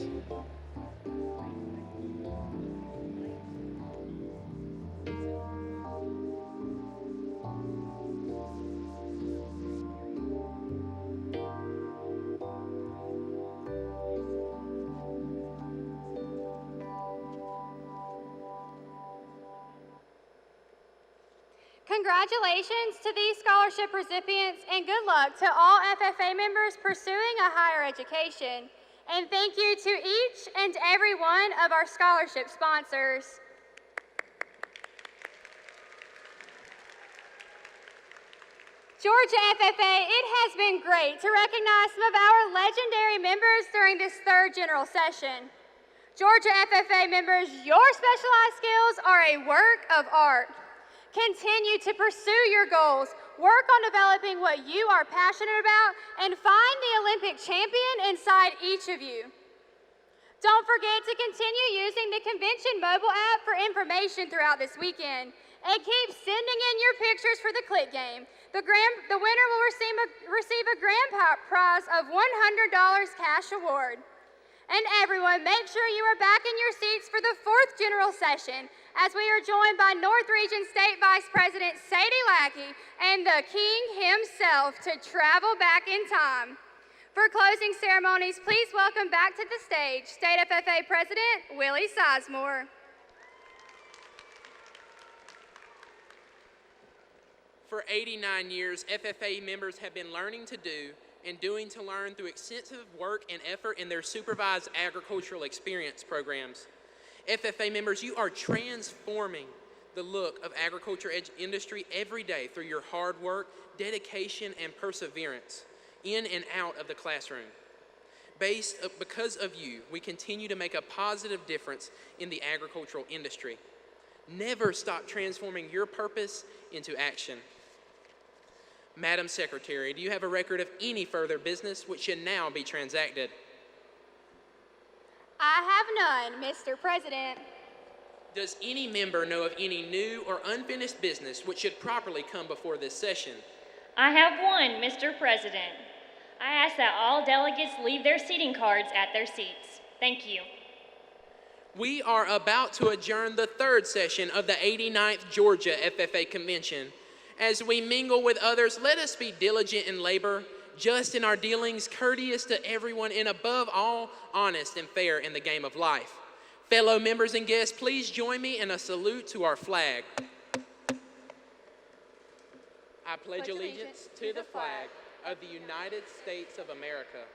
Congratulations to these scholarship recipients and good luck to all FFA members pursuing a higher education. And thank you to each and every one of our scholarship sponsors. Georgia FFA, it has been great to recognize some of our legendary members during this third general session. Georgia FFA members, your specialized skills are a work of art. Continue to pursue your goals, work on developing what you are passionate about, and find the Olympic champion inside each of you. Don't forget to continue using the convention mobile app for information throughout this weekend, and keep sending in your pictures for the click game. The winner will receive a grand prize of $100 cash award. And everyone, make sure you are back in your seats for the fourth general session, as we are joined by North Region State Vice President Sadie Lackey and the King himself to travel back in time. For closing ceremonies, please welcome back to the stage State FFA President Willie Sizemore. For 89 years, FFA members have been learning to do and doing to learn through extensive work and effort in their supervised agricultural experience programs. FFA members, you are transforming the look of agriculture industry every day through your hard work, dedication, and perseverance in and out of the classroom. Because of you, we continue to make a positive difference in the agricultural industry. Never stop transforming your purpose into action. Madam Secretary, do you have a record of any further business which should now be transacted? I have none, Mr. President. Does any member know of any new or unfinished business which should properly come before this session? I have one, Mr. President. I ask that all delegates leave their seating cards at their seats. Thank you. We are about to adjourn the third session of the 89th Georgia FFA Convention. As we mingle with others, let us be diligent in labor, just in our dealings, courteous to everyone, and above all, honest and fair in the game of life. Fellow members and guests, please join me in a salute to our flag. I pledge allegiance to the flag of the United States of America,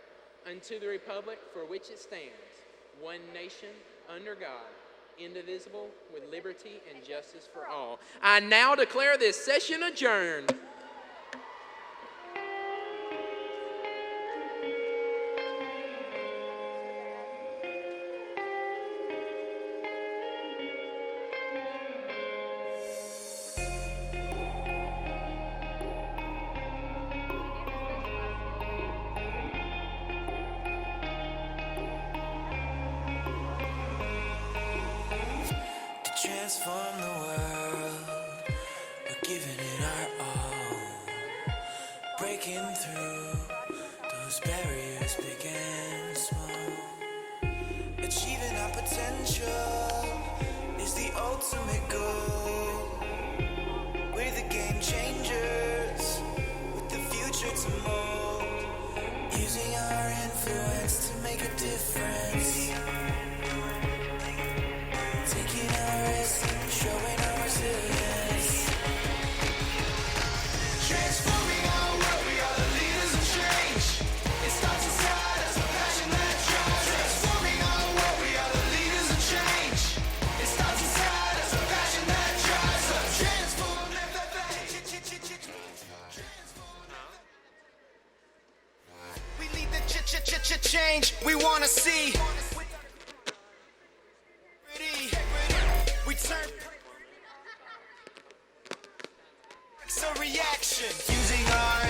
and to the republic for which it stands, one nation, under God, indivisible, with liberty and justice for all. I now declare this session adjourned. Transform the world, we're giving it our all, breaking through those barriers big and small. Achieving our potential is the ultimate goal. We're the game changers with the future to mold, using our influence to make a difference. Taking our risks, showing our resilience. Transforming our world, we are the leaders of change. It starts inside us, a passion that drives. Transforming our world, we are the leaders of change. It starts inside us, a passion that drives. change we want to see. We turn a reaction using our